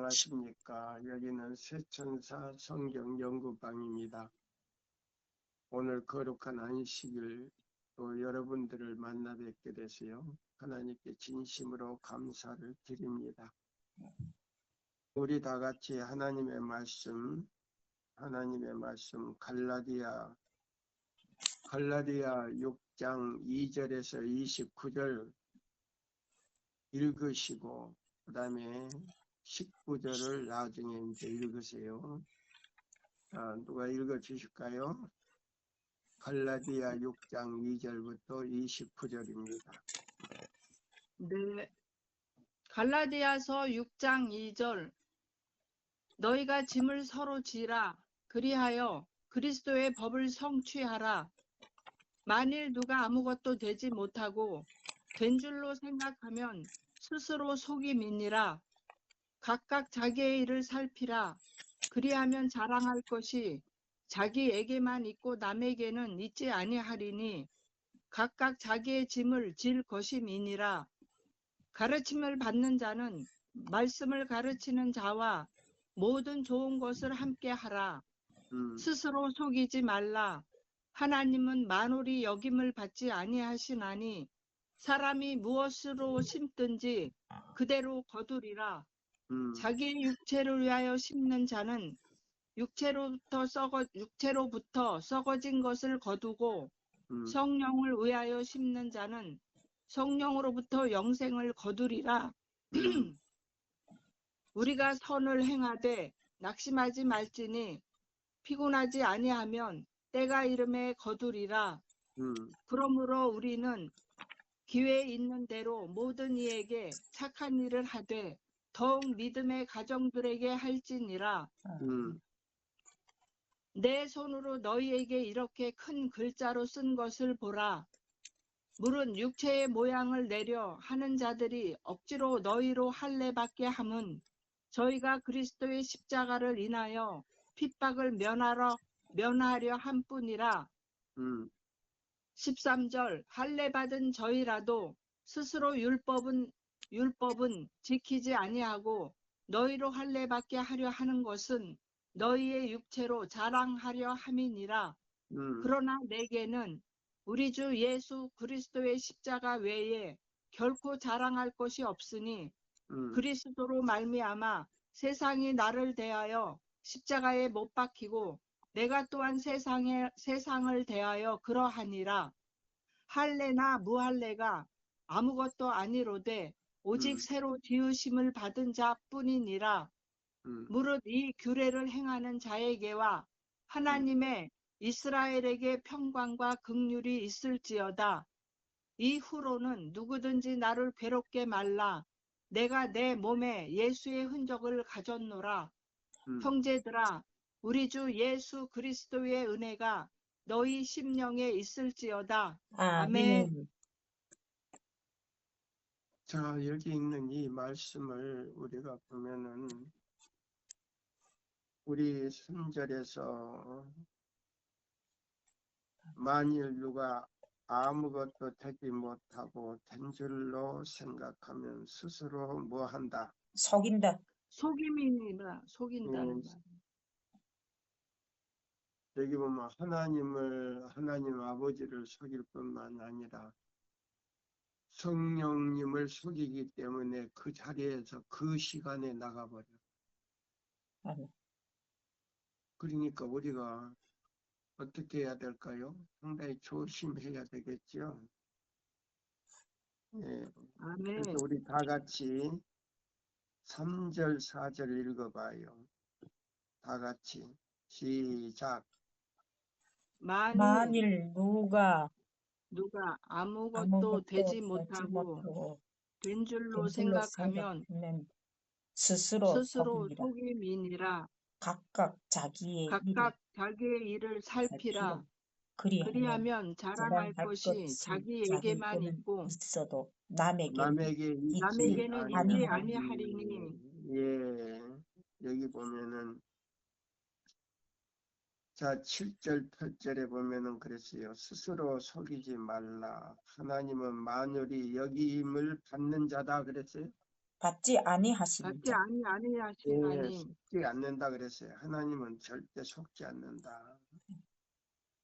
안녕하십니까. 여기는 새천사 성경연구방입니다. 오늘 거룩한 안식일 또 여러분들을 만나 뵙게 되세요. 하나님께 진심으로 감사를 드립니다. 우리 다 같이 하나님의 말씀 갈라디아 6장 2절에서 29절 읽으시고 그 다음에 19절을 나중에 이제 읽으세요. 누가 읽어주실까요? 갈라디아 6장 2절부터 29절입니다. 네. 갈라디아서 6장 2절. 너희가 짐을 서로 지라. 그리하여 그리스도의 법을 성취하라. 만일 누가 아무것도 되지 못하고 된 줄로 생각하면 스스로 속임이니라. 각각 자기의 일을 살피라. 그리하면 자랑할 것이 자기에게만 있고 남에게는 있지 아니하리니 각각 자기의 짐을 질 것임이니라. 가르침을 받는 자는 말씀을 가르치는 자와 모든 좋은 것을 함께 하라. 스스로 속이지 말라. 하나님은 만홀이 여김을 받지 아니하시나니 사람이 무엇으로 심든지 그대로 거두리라. 자기의 육체를 위하여 심는 자는 육체로부터 썩어진 것을 거두고 성령을 위하여 심는 자는 성령으로부터 영생을 거두리라. 우리가 선을 행하되 낙심하지 말지니 피곤하지 아니하면 때가 이름에 거두리라. 그러므로 우리는 기회 있는 대로 모든 이에게 착한 일을 하되 더욱 믿음의 가정들에게 할지니라. 내 손으로 너희에게 이렇게 큰 글자로 쓴 것을 보라. 물은 육체의 모양을 내려 하는 자들이 억지로 너희로 할례받게 함은 저희가 그리스도의 십자가를 인하여 핍박을 면하려 함뿐이라. 13절. 할례받은 저희라도 스스로 율법은 지키지 아니하고 너희로 할례받게 하려 하는 것은 너희의 육체로 자랑하려 함이니라. 그러나 내게는 우리 주 예수 그리스도의 십자가 외에 결코 자랑할 것이 없으니 그리스도로 말미암아 세상이 나를 대하여 십자가에 못 박히고 내가 또한 세상을 대하여 그러하니라. 할례나 무할례가 아무것도 아니로되 오직 새로 지으심을 받은 자뿐이니라. 무릇 이 규례를 행하는 자에게와 하나님의 이스라엘에게 평강과 긍휼이 있을지어다. 이후로는 누구든지 나를 괴롭게 말라. 내가 내 몸에 예수의 흔적을 가졌노라. 형제들아, 우리 주 예수 그리스도의 은혜가 너희 심령에 있을지어다. 아멘. 자, 여기 있는 이 말씀을 우리가 보면은 우리 3절에서 만일 누가 아무것도 되지 못하고 된 줄로 생각하면 스스로 뭐 한다? 속인다. 속임이니라. 속인다는 말. 여기 보면 하나님 아버지를 속일 뿐만 아니라 성령님을 속이기 때문에 그 자리에서 그 시간에 나가버려. 그러니까 우리가 어떻게 해야 될까요? 상당히 조심해야 되겠죠. 예. 아멘. 그래서 우리 다 같이 3절, 4절 읽어봐요. 다 같이 시작. 만일 누가 아무것도 되지 못하고 된 줄로 생각하면 스스로 속입니다. 속임이니라. 각각 자기의 일을 살피라. 그리하면 자랑할 것이 자기에게만 있고 있어도 남에게는 남에게는 있지 아니하리니. 예, 여기 보면은 자 7절 8절에 보면은 그랬어요. 스스로 속이지 말라. 하나님은 만유리 여김을 받는 자다 그랬어요. 받지 받지 아니하시리이다. 아니하시나니 속지 않는다 그랬어요. 하나님은 절대 속지 않는다.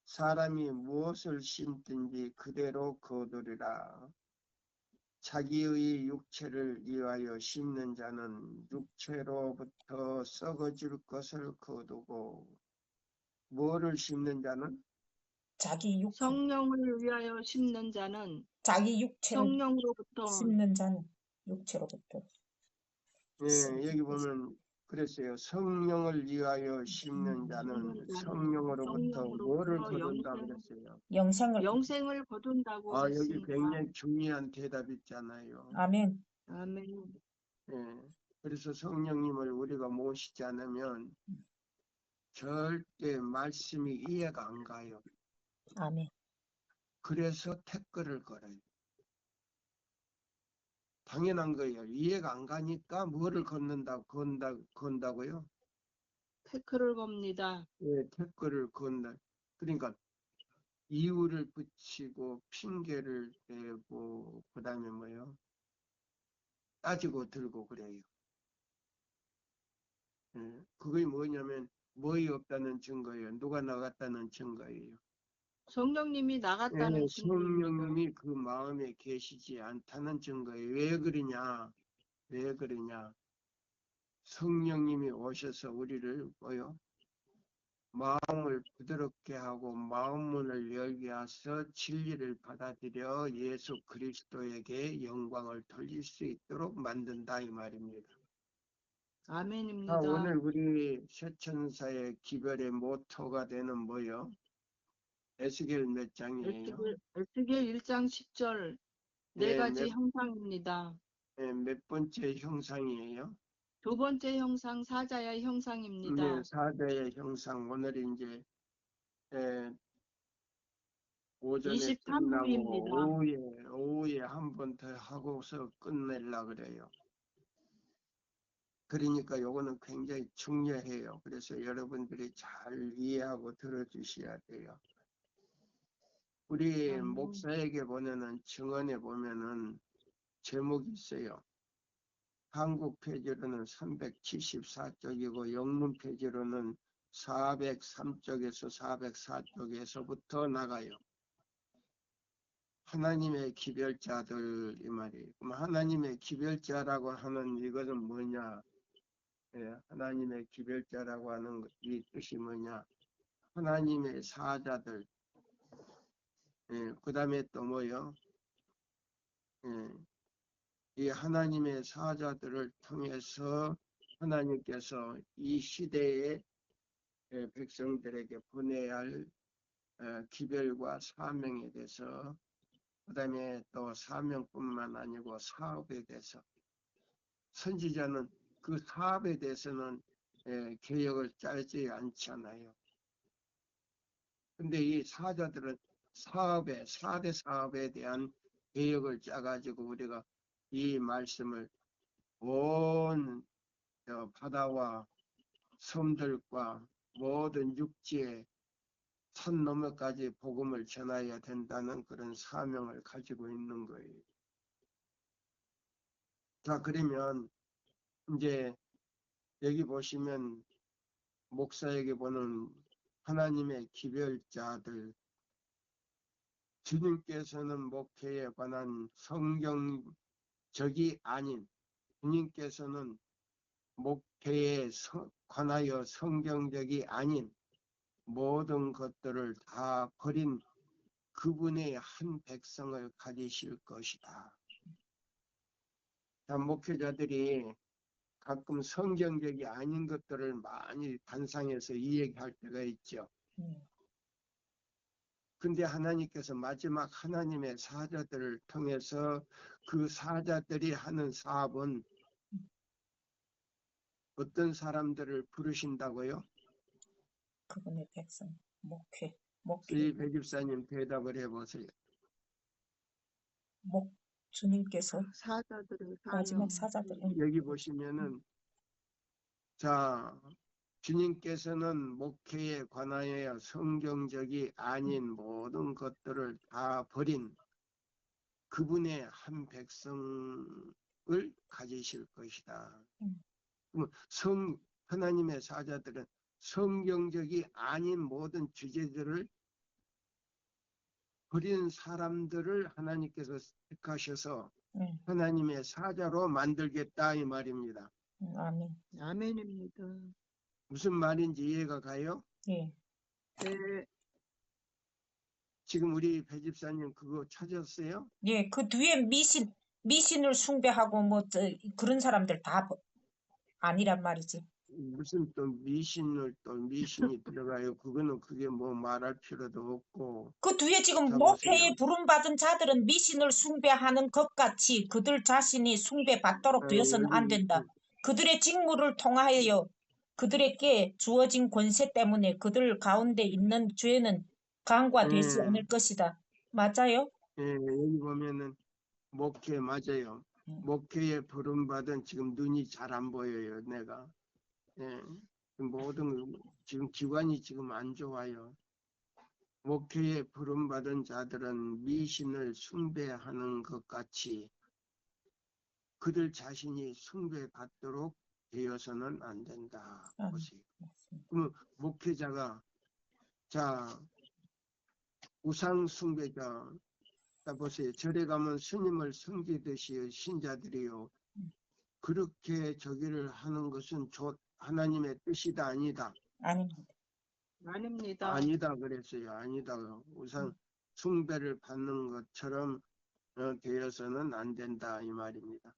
사람이 무엇을 심든지 그대로 거두리라. 자기의 육체를 위하여 심는 자는 육체로부터 썩어질 것을 거두고, 뭐를 심는 자는 자기 육체, 성령을 위하여 심는 자는 자기 육체를 성령으로부터 심는 자는 육체로부터 여기 보면 그랬어요. 성령을 위하여 심는 자는 성령으로부터 뭐를 거둔다 그랬어요. 영생을 영생을 거둔다고 여기 했습니다. 굉장히 중요한 대답 있잖아요. 아멘. 아멘. 그래서 성령님을 우리가 모시지 않으면 절대 말씀이 이해가 안 가요. 아멘. 그래서 태클을 걸어요. 당연한 거예요. 이해가 안 가니까 뭐를 건다고요? 태클을 겁니다. 태클을 건다. 그러니까 이유를 붙이고 핑계를 대고 그다음에 뭐요? 따지고 들고 그래요. 그게 뭐냐면 뭐이 없다는 증거예요. 누가 나갔다는 증거예요. 성령님이 나갔다는 증거입니다. 성령님이 그 마음에 계시지 않다는 증거예요. 왜 그러냐? 왜 그러냐? 성령님이 오셔서 우리를 뭐요? 마음을 부드럽게 하고 마음문을 열게 하셔 진리를 받아들여 예수 그리스도에게 영광을 돌릴 수 있도록 만든다 이 말입니다. 아멘입니다. 오늘 우리 새 천사의 기별의 모토가 되는 뭐요? 에스겔 몇 장이에요? 에스겔 1장 10절 네 가지 형상입니다. 몇 번째 형상이에요? 두 번째 형상 사자의 형상입니다. 사자의 형상. 오늘 이제 오전에 23부입니다. 끝나고 오후에 한 번 더 하고서 끝내려 그래요. 그러니까 요거는 굉장히 중요해요. 그래서 여러분들이 잘 이해하고 들어주셔야 돼요. 우리 목사에게 보면은 증언에 보면은 제목이 있어요. 한국 페이지로는 374쪽이고 영문 페이지로는 403쪽에서 404쪽에서부터 나가요. 하나님의 기별자들 이 말이에요. 그럼 하나님의 기별자라고 하는 이것은 뭐냐? 하나님의 기별자라고 하는 이 뜻이 뭐냐? 하나님의 사자들. 그 다음에 또 뭐요? 이 하나님의 사자들을 통해서 하나님께서 이 시대의 백성들에게 보내야 할 기별과 사명에 대해서 그 다음에 또 사명뿐만 아니고 사업에 대해서 선지자는 그 사업에 대해서는 계획을 짜지 않잖아요. 근데 이 사자들은 4대 사업에 대한 계획을 짜가지고 우리가 이 말씀을 온 바다와 섬들과 모든 육지에 산 너머까지 복음을 전해야 된다는 그런 사명을 가지고 있는 거예요. 자, 그러면 이제 여기 보시면 목사에게 보는 하나님의 기별자들, 주님께서는 목회에 관한 성경적이 아닌, 주님께서는 목회에 관하여 성경적이 아닌 모든 것들을 다 버린 그분의 한 백성을 가지실 것이다. 자, 목회자들이 가끔 성경적이 아닌 것들을 많이 단상해서 이야기할 때가 있죠. 근데 하나님께서 마지막 하나님의 사자들을 통해서 그 사자들이 하는 사업은 어떤 사람들을 부르신다고요? 그분의 백성, 목회. 이 백입사님 대답을 해보세요. 주님께서 사자들을 마지막 사자들을 여기 보시면은 자, 주님께서는 목회에 관하여 성경적이 아닌 모든 것들을 다 버린 그분의 한 백성을 가지실 것이다. 음. 그럼 하나님의 사자들은 성경적이 아닌 모든 주제들을 버린 사람들을 하나님께서 택하셔서 하나님의 사자로 만들겠다 이 말입니다. 아멘. 아멘입니다. 무슨 말인지 이해가 가요? 예. 네, 지금 우리 배 집사님 그거 찾았어요? 예, 그 뒤에 미신을 숭배하고 그런 사람들 다 아니란 말이지. 무슨 또 미신이 들어가요. 그게 뭐 말할 필요도 없고. 그 뒤에 지금 자, 목회에 보세요. 부름받은 자들은 미신을 숭배하는 것 같이 그들 자신이 숭배받도록 되어서는 안 된다. 그들의 직무를 통하여 그들에게 주어진 권세 때문에 그들 가운데 있는 죄는 간과되지 않을 것이다. 맞아요? 여기 보면은 목회 맞아요. 목회에 부름받은 지금 눈이 잘 안 보여요. 내가. 모든 지금 기관이 지금 안 좋아요. 목회에 부름받은 자들은 미신을 숭배하는 것 같이 그들 자신이 숭배받도록 되어서는 안 된다. 보세요. 그러면 목회자가 우상 숭배자 보세요. 절에 가면 스님을 섬기듯이 신자들이요. 그렇게 저기를 하는 것은 하나님의 뜻이다 아니다. 아닙니다. 아니다 그랬어요. 아니다. 우상 숭배를 받는 것처럼 되어서는 안 된다 이 말입니다.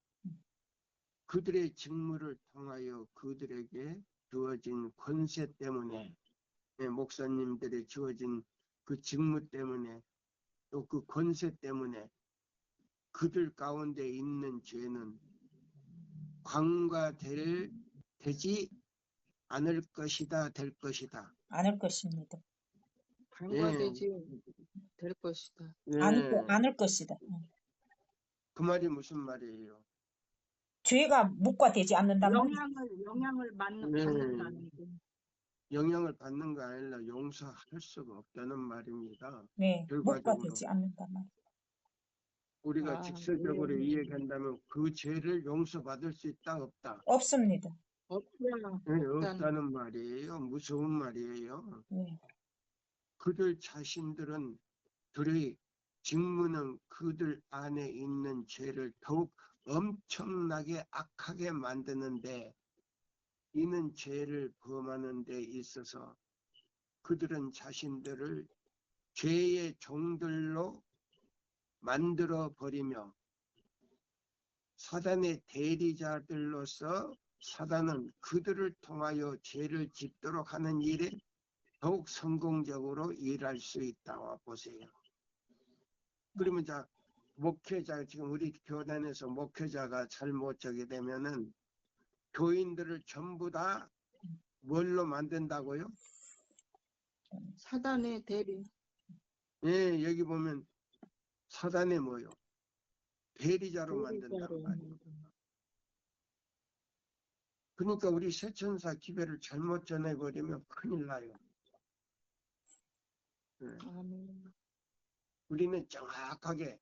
그들의 직무를 통하여 그들에게 주어진 권세 때문에 목사님들의 주어진 그 직무 때문에 또 그 권세 때문에 그들 가운데 있는 죄는 되지 않을 것이다, 될 것이다. 않을 것입니다. 간과되지 될 것이다. 않을 것이다. 그 말이 무슨 말이에요? 죄가 묵과되지 않는단 말이죠. 영향을 받는다는 거. 영향을 받는 거 아니라 용서할 수가 없다는 말입니다. 네, 결과적으로 묵과되지 않는단 말이죠. 우리가 직설적으로 이야기한다면 그 죄를 용서받을 수 있다 없다? 없습니다. 없다는 말이에요. 무서운 말이에요. 네. 그들 자신들은 그의 직무는 그들 안에 있는 죄를 더욱 엄청나게 악하게 만드는데 이는 죄를 범하는 데 있어서 그들은 자신들을 죄의 종들로 만들어 버리며 사단의 대리자들로서 사단은 그들을 통하여 죄를 짓도록 하는 일에 더욱 성공적으로 일할 수 있다고 보세요. 그러면 목회자 지금 우리 교단에서 목회자가 잘못 저게 되면은 교인들을 전부 다 뭘로 만든다고요? 사단의 대리. 예, 여기 보면 사단의 뭐요? 대리자로 만든단 말이에요. 그러니까 우리 세천사 기별을 잘못 전해버리면 큰일 나요. 우리는 정확하게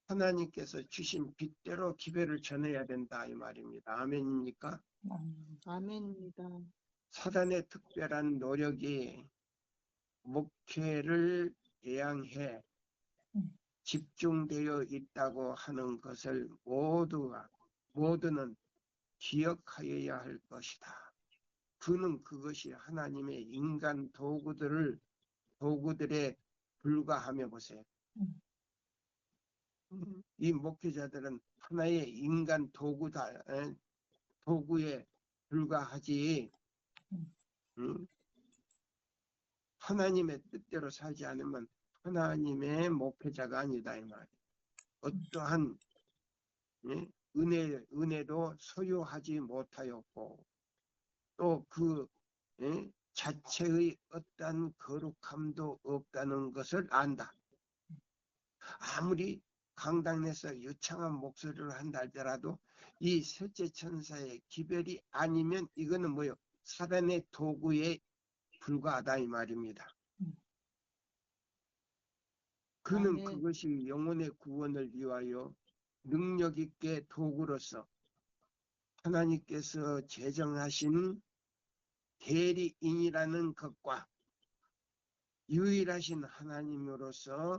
하나님께서 주신 빛대로 기별을 전해야 된다 이 말입니다. 아멘입니까? 아멘입니다. 사단의 특별한 노력이 목회를 대항해 집중되어 있다고 하는 것을 모두는 기억하여야 할 것이다. 그것이 하나님의 인간 도구들에 불과하며 보세요. 이 목회자들은 하나의 인간 도구에 불과하지 하나님의 뜻대로 살지 않으면 하나님의 목회자가 아니다 이 말이에요. 어떠한 은혜도 소유하지 못하였고 또 그 자체의 어떠한 거룩함도 없다는 것을 안다. 아무리 강당에서 유창한 목소리를 한다 할지라도 이 셋째 천사의 기별이 아니면 이거는 뭐요? 사단의 도구에 불과하다 이 말입니다. 그는 그것이 영혼의 구원을 위하여 능력 있게 도구로서 하나님께서 제정하신 대리인이라는 것과 유일하신 하나님으로서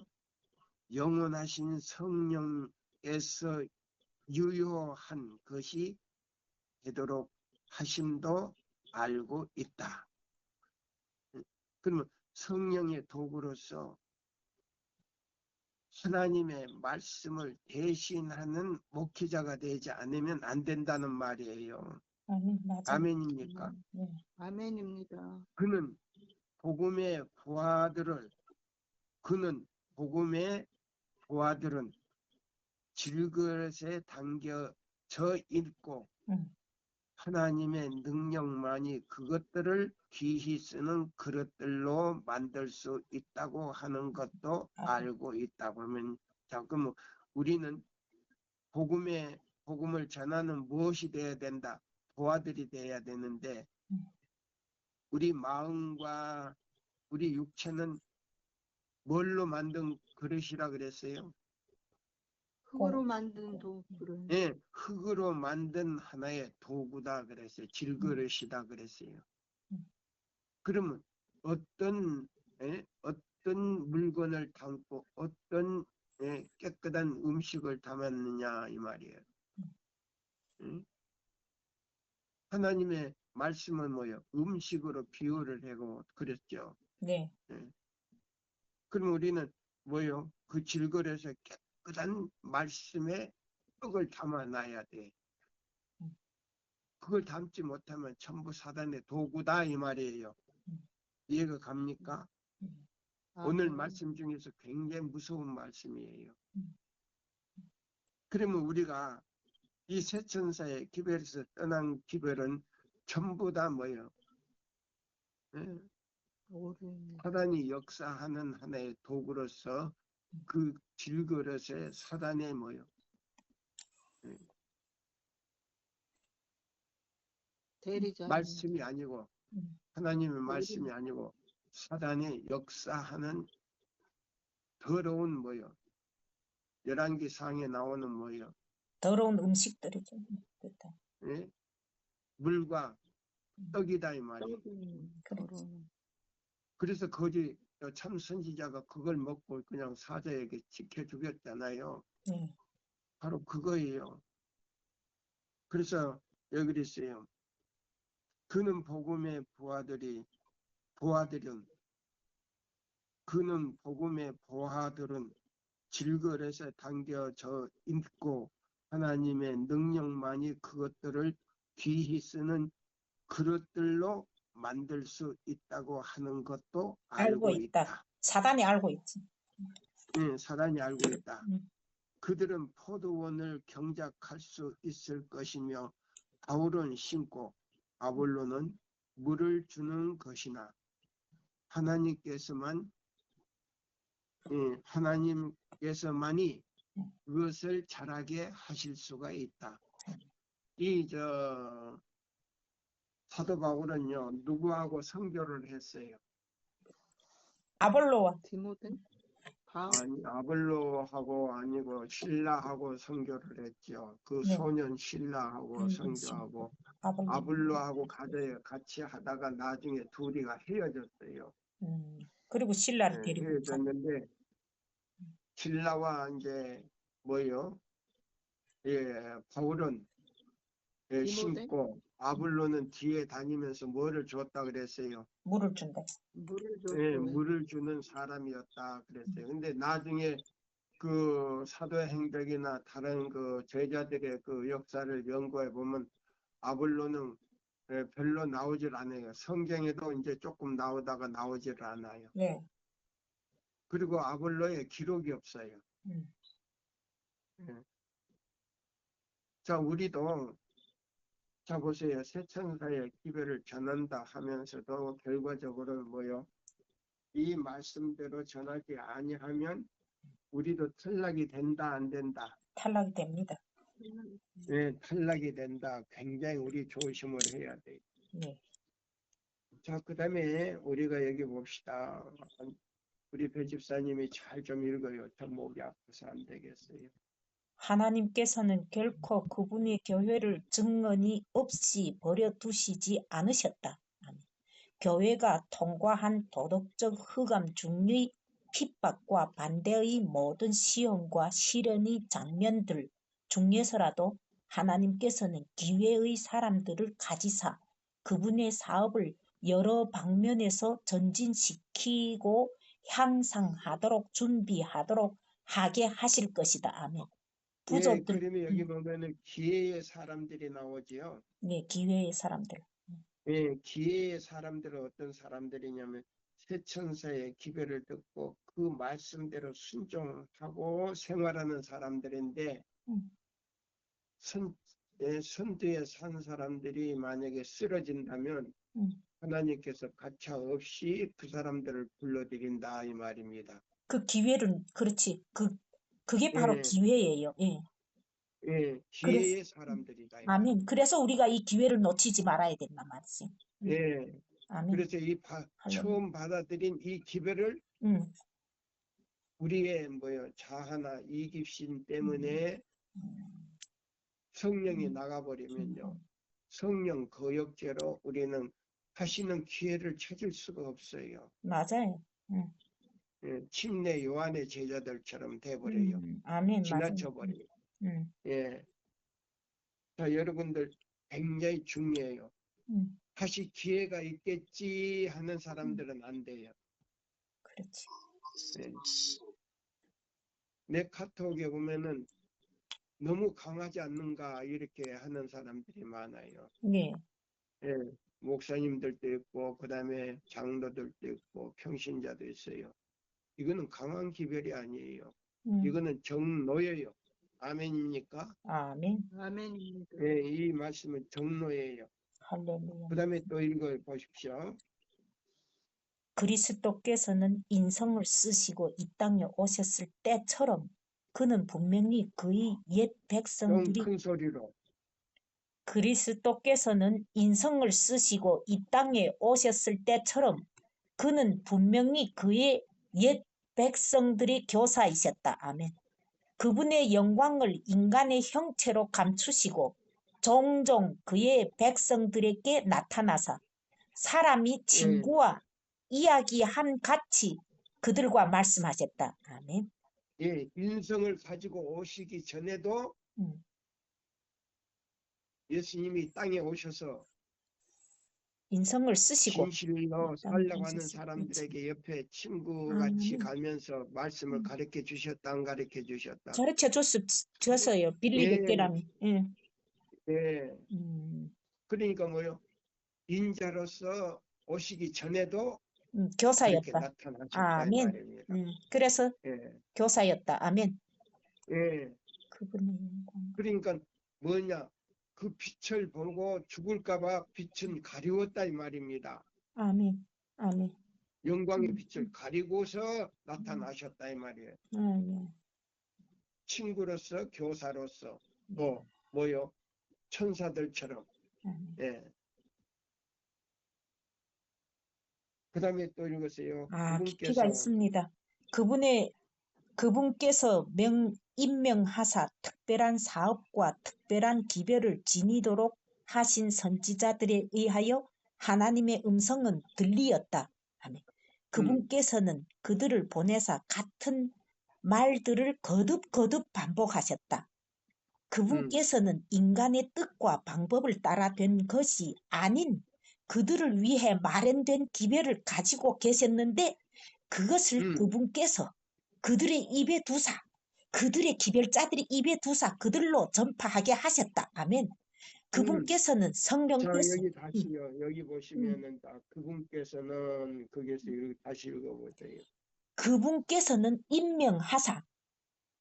영원하신 성령에서 유효한 것이 되도록 하심도 알고 있다. 그러면 성령의 도구로서 하나님의 말씀을 대신하는 목회자가 되지 않으면 안 된다는 말이에요. 맞아요. 아멘입니까? 네. 아멘입니다. 그는 복음의 부하들은 질그릇에 담겨져 있고 음. 하나님의 능력만이 그것들을 귀히 쓰는 그릇들로 만들 수 있다고 하는 것도 알고 있다고 하면, 자, 그럼 우리는 복음을 전하는 무엇이 되어야 된다? 부하들이 되어야 되는데, 우리 마음과 우리 육체는 뭘로 만든 그릇이라 그랬어요? 흙으로 만든 도구를. 예, 흙으로 만든 하나의 도구다 그랬어요. 질그릇이다 그랬어요. 그러면 어떤 물건을 담고 어떤 깨끗한 음식을 담았느냐 이 말이에요. 응? 하나님의 말씀은 뭐예요? 음식으로 비유를 하고 그랬죠. 네. 그럼 우리는 뭐예요? 그 질그릇에 깨끗한 말씀에 떡을 담아놔야 돼. 그걸 담지 못하면 전부 사단의 도구다 이 말이에요. 이해가 갑니까? 오늘 아멘. 말씀 중에서 굉장히 무서운 말씀이에요. 그러면 우리가 이 세천사의 기별에서 떠난 기별은 전부 다 뭐예요? 사단이 역사하는 하나의 도구로서 그 질그릇에 사단의 뭐예요? 대리자. 말씀이 아니고 하나님의 말씀이 아니고 사단이 역사하는 더러운 뭐예요? 열왕기상에 나오는 뭐예요? 더러운 음식들이죠. 그렇다. 예? 물과 떡이다 이 말이에요. 그렇지. 그래서 거지 참 선지자가 그걸 먹고 그냥 사자에게 지켜 죽였잖아요. 네. 바로 그거예요. 그래서 여기 있어요. 그는 복음의 부하들은 질그릇에 담겨져 있고 하나님의 능력만이 그것들을 귀히 쓰는 그릇들로 만들 수 있다고 하는 것도 알고 있다. 사단이 알고 있지. 네, 사단이 알고 있다. 그들은 포도원을 경작할 수 있을 것이며 바울은 심고 아볼로는 물을 주는 것이나 하나님께서만이 그것을 자라게 하실 수가 있다. 사도 바울은요 누구하고 선교를 했어요? 아볼로와 디모데? 아니, 아볼로하고 아니고 신라하고 선교를 했죠. 그 네. 소년 신라하고 선교하고 아볼로하고 같이 하다가 나중에 둘이가 헤어졌어요. 그리고 신라를 데리고 헤어졌는데 신라와 이제 뭐요? 바울은 심고 아볼로는 뒤에 다니면서 뭐를 줬다 그랬어요? 물을 준다. 물을 주는 사람이었다 그랬어요. 근데 나중에 그 사도행적이나 다른 그 제자들의 그 역사를 연구해 보면 아볼로는 별로 나오질 않아요. 성경에도 이제 조금 나오다가 나오질 않아요. 네. 그리고 아볼로의 기록이 없어요. 자, 우리도 자 보세요. 세천사의 기별을 전한다 하면서도 결과적으로 뭐요? 이 말씀대로 전하지 아니하면 우리도 탈락이 된다 안 된다? 탈락이 됩니다. 네, 탈락이 된다. 굉장히 우리 조심을 해야 돼. 네. 자, 그 다음에 우리가 여기 봅시다. 우리 배 집사님이 잘 좀 읽어요. 저 목이 아파서 안 되겠어요. 하나님께서는 결코 그분의 교회를 증언이 없이 버려두시지 않으셨다. 아멘. 교회가 통과한 도덕적 흑암 중의 핍박과 반대의 모든 시험과 시련의 장면들 중에서라도 하나님께서는 기회의 사람들을 가지사 그분의 사업을 여러 방면에서 전진시키고 향상하도록 준비하도록 하게 하실 것이다. 아멘. 예, 부족들, 그러면 여기 보면은 기회의 사람들이 나오지요. 네, 기회의 사람들. 예, 기회의 사람들은 어떤 사람들이냐면 세천사의 기별을 듣고 그 말씀대로 순종하고 생활하는 사람들인데 음, 선두에 산 사람들이 만약에 쓰러진다면 음. 하나님께서 가차 없이 그 사람들을 불러들인다 이 말입니다. 그 기회를, 그렇지. 그게 바로 예, 기회예요. 예. 예, 그래서, 기회의 사람들이다 이 아멘. 말입니다. 그래서 우리가 이 기회를 놓치지 말아야 된단 말이지. 예, 아멘. 그래서 할렐루야. 처음 받아들인 이 기별을 음, 우리의 자아나 이기심 때문에 음, 성령이 음, 나가버리면요. 음. 성령 거역죄로 우리는 다시는 기회를 찾을 수가 없어요. 맞아요. 예, 침례 요한의 제자들처럼 돼버려요. 아멘. 맞아요. 지나쳐버려요. 음, 예. 자, 여러분들 굉장히 중요해요. 음, 다시 기회가 있겠지 하는 사람들은 안 돼요. 그렇지. 예. 내 카톡에 보면은 너무 강하지 않는가 이렇게 하는 사람들이 많아요. 네. 예, 목사님들도 있고 그다음에 장로들도 있고 평신자도 있어요. 이거는 강한 기별이 아니에요. 이거는 정노예요. 아멘입니까? 아멘. 아멘입니다. 예, 이 말씀은 정노예요. 할렐루야. 그다음에 또 읽어 보십시오. 그리스도께서는 인성을 쓰시고 이 땅에 오셨을 때처럼 그는 분명히 그의 옛 좀 백성들이 큰 소리로. 그리스도께서는 인성을 쓰시고 이 땅에 오셨을 때처럼 그는 분명히 그의 옛 백성들의 교사이셨다. 아멘. 그분의 영광을 인간의 형체로 감추시고 종종 그의 백성들에게 나타나사 사람이 예, 친구와 이야기한 같이 그들과 말씀하셨다. 아멘. 예, 인성을 가지고 오시기 전에도 음, 예수님이 땅에 오셔서 인성을 쓰시고 진실로 이 땅에 살라고 하는 오셨을 그렇지. 사람들에게 옆에 친구같이 아멘. 가면서 말씀을 가르쳐 주셨다, 안 가르쳐 주셨다. 가르쳐 줬어요. 빌리 예, 백계람이. 예. 예. 음, 그러니까 인자로서 오시기 전에도 그렇게 교사였다. 나타나셨다 이 아멘. 말입니다. 그래서 예, 교사였다. 아멘. 예. 그분의 영광. 그러니까 뭐냐? 그 빛을 보고 죽을까봐 빛은 가리웠다 이 말입니다. 아멘. 아멘. 영광의 음, 빛을 가리고서 나타나셨다 이 말이에요. 아멘. 친구로서 교사로서 네. 또 천사들처럼. 아멘. 예. 그다음에 또 읽으세요. 깊이가 있습니다. 그분께서 임명하사 특별한 사업과 특별한 기별을 지니도록 하신 선지자들에 의하여 하나님의 음성은 들리었다. 아멘. 그분께서는 그들을 보내사 같은 말들을 거듭거듭 반복하셨다. 그분께서는 인간의 뜻과 방법을 따라 된 것이 아닌 그들을 위해 마련된 기별을 가지고 계셨는데 그것을 그분께서 그들의 입에 두사 그들의 기별자들의 입에 두사 그들로 전파하게 하셨다. 아멘. 그분께서는 자, 성령께서 여기 다시요. 여기 보시면은 딱 그분께서는 거기서 다시 읽어보세요. 그분께서는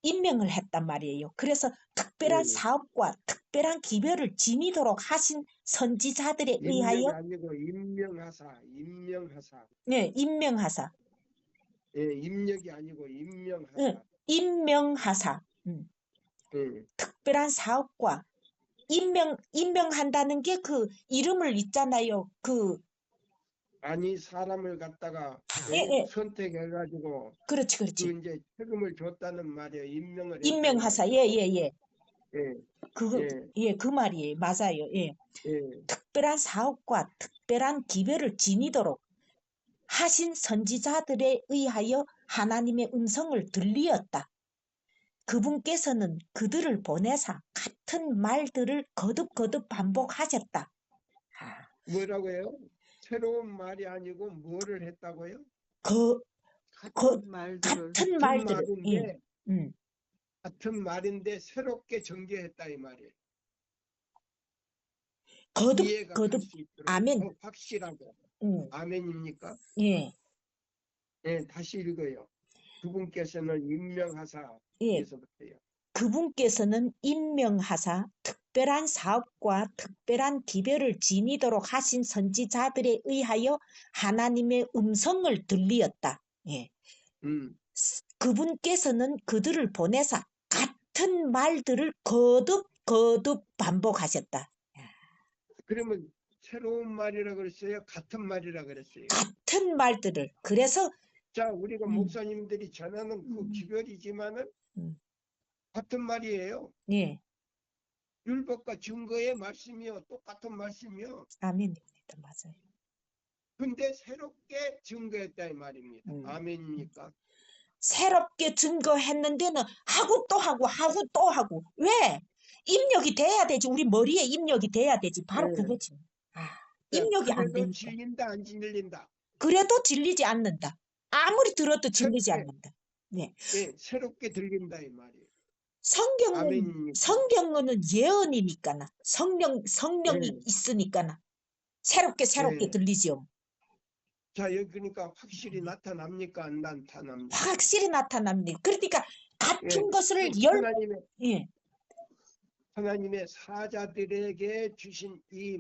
임명을 했단 말이에요. 그래서 특별한 예. 사업과 특별한 기별을 지니도록 하신 선지자들에 임명이 의하여 아니고 임명하사. 네, 임명하사 예, 임력이 아니고 임명하사. 네, 임명하사 예. 특별한 사업과 임명한다는 게 그 이름을 있잖아요. 그 아니 사람을 갖다가 예. 선택해가지고 그렇지, 그 그렇지. 이제 책임을 줬다는 말이에요. 임명을 했다는 임명하사, 말이에요. 예. 예, 그 말이에요. 맞아요. 예. 예. 특별한 사업과 특별한 기별을 지니도록 하신 선지자들에 의하여 하나님의 음성을 들리었다. 그분께서는 그들을 보내사 같은 말들을 거듭거듭 반복하셨다. 아, 뭐라고요? 새로운 말이 아니고 뭐를 했다고요? 그 같은 말들을 같은 같은 말들을, 예, 말인데 음, 같은 말인데 새롭게 전개했다 이 말이에요. 이해가 갈 거듭, 수 있도록 아멘, 더 확실하고. 음, 아멘입니까? 예, 예, 다시 읽어요. 그분께서는 임명하사 예. 여기서부터요. 그분께서는 임명하사 특별한 사업과 특별한 기별을 지니도록 하신 선지자들에 의하여 하나님의 음성을 들리었다. 예. 그분께서는 그들을 보내사 같은 말들을 거듭 반복하셨다. 그러면 새로운 말이라 그랬어요? 같은 말이라 그랬어요? 같은 말들을. 그래서 자, 우리가 음. 목사님들이 전하는 그 기별이지만은 음. 같은 말이에요. 예, 율법과 증거의 말씀이요. 똑같은 말씀이요. 아멘입니다. 맞아요. 근데 새롭게 증거했다 이 말입니다. 음. 아멘입니까? 새롭게 증거했는데는 하고 또 하고 왜? 입력이 돼야 되지. 우리 머리에 입력이 돼야 되지. 바로 예. 그거지. 아, 자, 입력이 안 그래도 되니까. 질린다 안 질린다. 그래도 질리지 않는다. 아무리 들어도 질리지 새롭게, 않는다. 네. 예, 새롭게 들린다 이 말이에요. 성경은 예언이니까나 성령이 예. 있으니까나 새롭게 예. 들리죠. 자, 여기 그러니까 확실히 나타납니까? 안 나타납니까? 확실히 나타납니다. 그러니까 같은 예. 것을 예. 하나님의 사자들에게 주신 이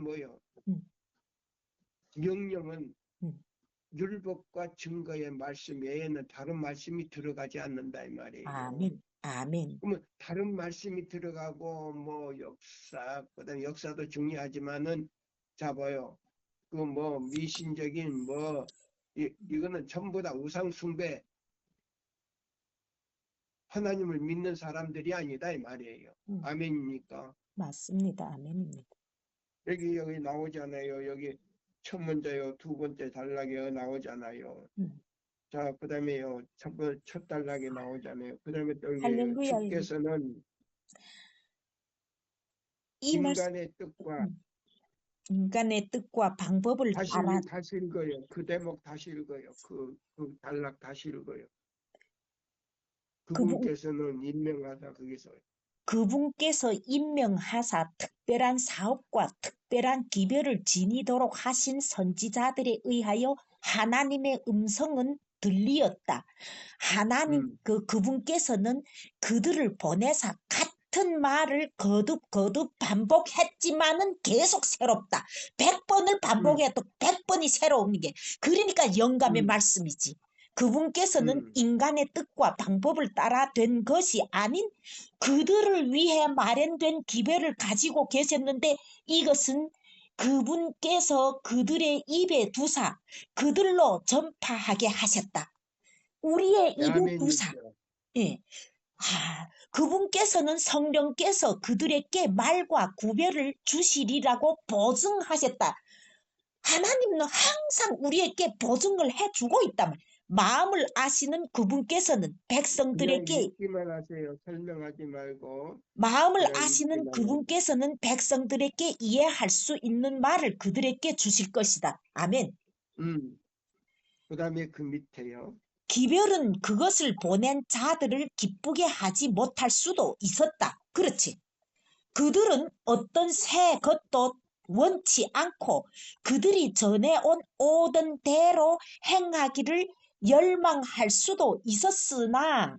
명령은 음. 율법과 증거의 말씀 외에는 다른 말씀이 들어가지 않는다 이 말이에요. 아멘. 그러면 다른 말씀이 들어가고 뭐 역사, 그다음 역사도 중요하지만은 자 봐요. 그 미신적인 이거는 전부 다 우상 숭배, 하나님을 믿는 사람들이 아니다 이 말이에요. 아멘입니까? 맞습니다. 아멘입니다. 여기 나오잖아요. 여기 첫 문제요, 두 번째 단락에 나오잖아요. 자, 그다음에요, 첫 단락에 나오잖아요. 그다음에 또 여기 할렐루야. 주께서는 이 말씀 인간의 뜻과 방법을 다시 알아 읽어요. 그 대목 다시 읽어요. 그 단락 다시 읽어요. 그분께서는 임명하다 거기서. 그분께서 임명하사 특별한 사업과 특별한 기별을 지니도록 하신 선지자들에 의하여 하나님의 음성은 들리었다. 그분께서는 그들을 보내사 같은 말을 거듭 반복했지만은 계속 새롭다. 100번을 반복해도 100번이 새로운 게. 그러니까 영감의 말씀이지. 그분께서는 인간의 뜻과 방법을 따라 된 것이 아닌 그들을 위해 마련된 기별을 가지고 계셨는데 이것은 그분께서 그들의 입에 두사 그들로 전파하게 하셨다. 우리의 입에 두사. 예. 그분께서는 성령께서 그들에게 말과 구별을 주시리라고 보증하셨다. 하나님은 항상 우리에게 보증을 해주고 있단 말이에요. 마음을 아시는 그분께서는 백성들에게 읽기만 하세요. 설명하지 말고. 마음을 아시는 그분께서는 백성들에게 이해할 수 있는 말을 그들에게 주실 것이다. 아멘. 그 다음에 그 밑에요. 기별은 그것을 보낸 자들을 기쁘게 하지 못할 수도 있었다. 그렇지. 그들은 어떤 새 것도 원치 않고 그들이 전해온 오던 대로 행하기를 열망할 수도 있었으나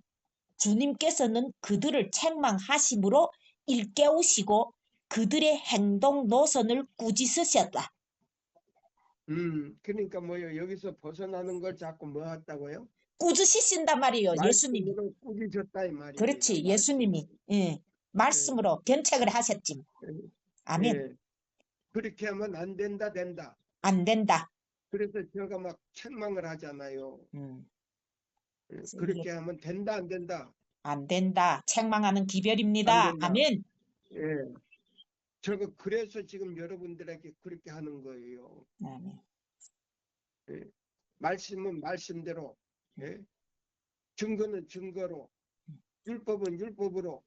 주님께서는 그들을 책망하심으로 일깨우시고 그들의 행동 노선을 꾸짖으셨다. 그러니까 여기서 벗어나는 걸 자꾸 했다고요? 꾸짖으신단 말이에요. 예수님이. 말씀으로 꾸짖으셨다 이 말이에요. 그렇지. 예수님이 말씀으로 견책을 하셨지. 아멘. 그렇게 하면 안 된다. 안 된다. 그래서 제가 막 책망을 하잖아요. 그렇게 이게 하면 된다, 안 된다? 안 된다. 책망하는 안 기별입니다. 된다. 아멘. 예. 저거 그래서 지금 여러분들에게 그렇게 하는 거예요. 아멘. 예. 말씀은 말씀대로, 예. 증거는 증거로, 율법은 율법으로,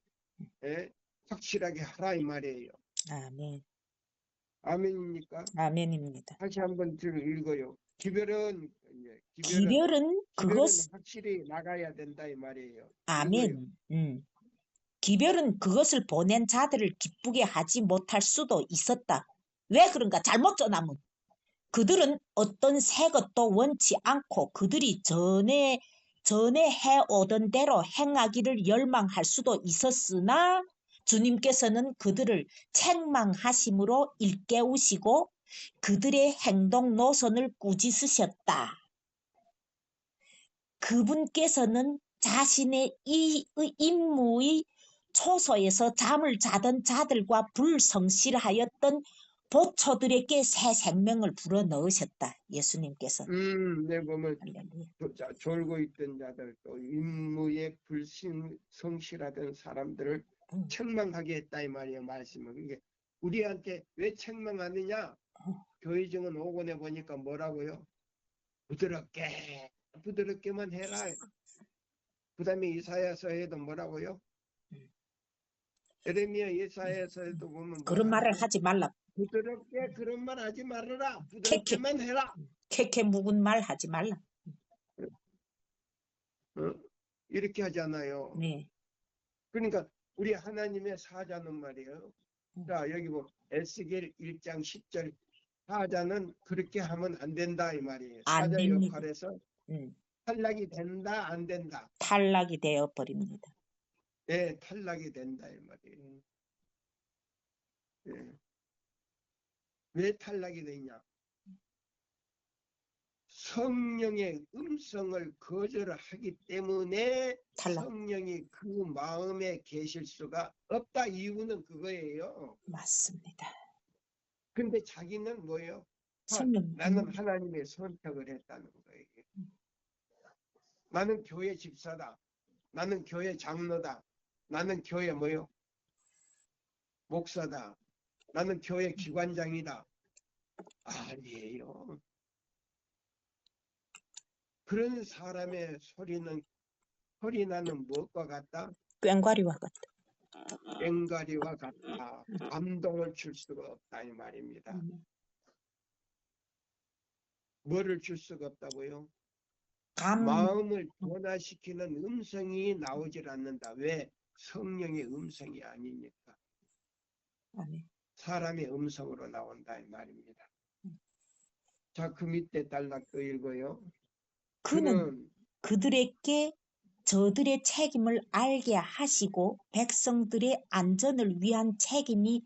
예. 확실하게 하라 이 말이에요. 아멘. 아멘입니까? 아멘입니다. 다시 한번 읽어요. 기별은 기별은 그것, 확실히 나가야 된다 이 말이에요. 읽어요. 아멘. 기별은 그것을 보낸 자들을 기쁘게 하지 못할 수도 있었다. 왜 그런가? 잘못 전하면. 그들은 어떤 새 것도 원치 않고 그들이 전에 해오던 대로 행하기를 열망할 수도 있었으나 주님께서는 그들을 책망하심으로 일깨우시고 그들의 행동 노선을 꾸짖으셨다. 그분께서는 자신의 이 임무의 초소에서 잠을 자던 자들과 불성실하였던 보초들에게 새 생명을 불어넣으셨다. 예수님께서. 내 보면 할렐루야. 졸고 있던 자들 또 임무에 불성실하던 사람들을 책망하게 했다 이 말이에요. 말씀은 이게 우리한테 왜 책망하느냐? 교회증은 5권에 보니까 뭐라고요? 부드럽게만 해라. 그 다음에 이사야서에도 뭐라고요? 에레미야 이사야서에도 보면 그런 말을 뭐라고요? 하지 말라. 부드럽게 그런 말 하지 말아라. 부드럽게만 해라. 캐캐 묵은 말 하지 말라. 이렇게 하잖아요. 네. 그러니까 우리 하나님의 사자는 말이에요. 자 여기 뭐 에스겔 1장 10절 사자는 그렇게 하면 안 된다 이 말이에요. 안 사자 됩니다. 역할에서 음, 탈락이 된다 안 된다. 탈락이 되어 버립니다. 네, 탈락이 된다 이 말이에요. 네. 왜 탈락이 되냐? 성령의 음성을 거절하기 때문에 탈락. 성령이 그 마음에 계실 수가 없다. 이유는 그거예요. 맞습니다. 근데 자기는 뭐예요? 성령. 나는 하나님의 선택을 했다는 거예요. 나는 교회 집사다. 나는 교회 장로다. 나는 교회 뭐요? 목사다. 나는 교회 기관장이다. 아니에요. 그런 사람의 소리나는 무엇과 같다? 꽹과리와 같다. 꽹과리와 같다. 감동을 줄 수가 없다 이 말입니다. 뭐를 줄 수가 없다고요? 마음을 변화시키는 음성이 나오질 않는다. 왜? 성령의 음성이 아니니까. 아멘. 사람의 음성으로 나온다 이 말입니다. 자, 그 밑에 단락 또 읽어요. 그는 그들에게 저들의 책임을 알게 하시고 백성들의 안전을 위한 책임이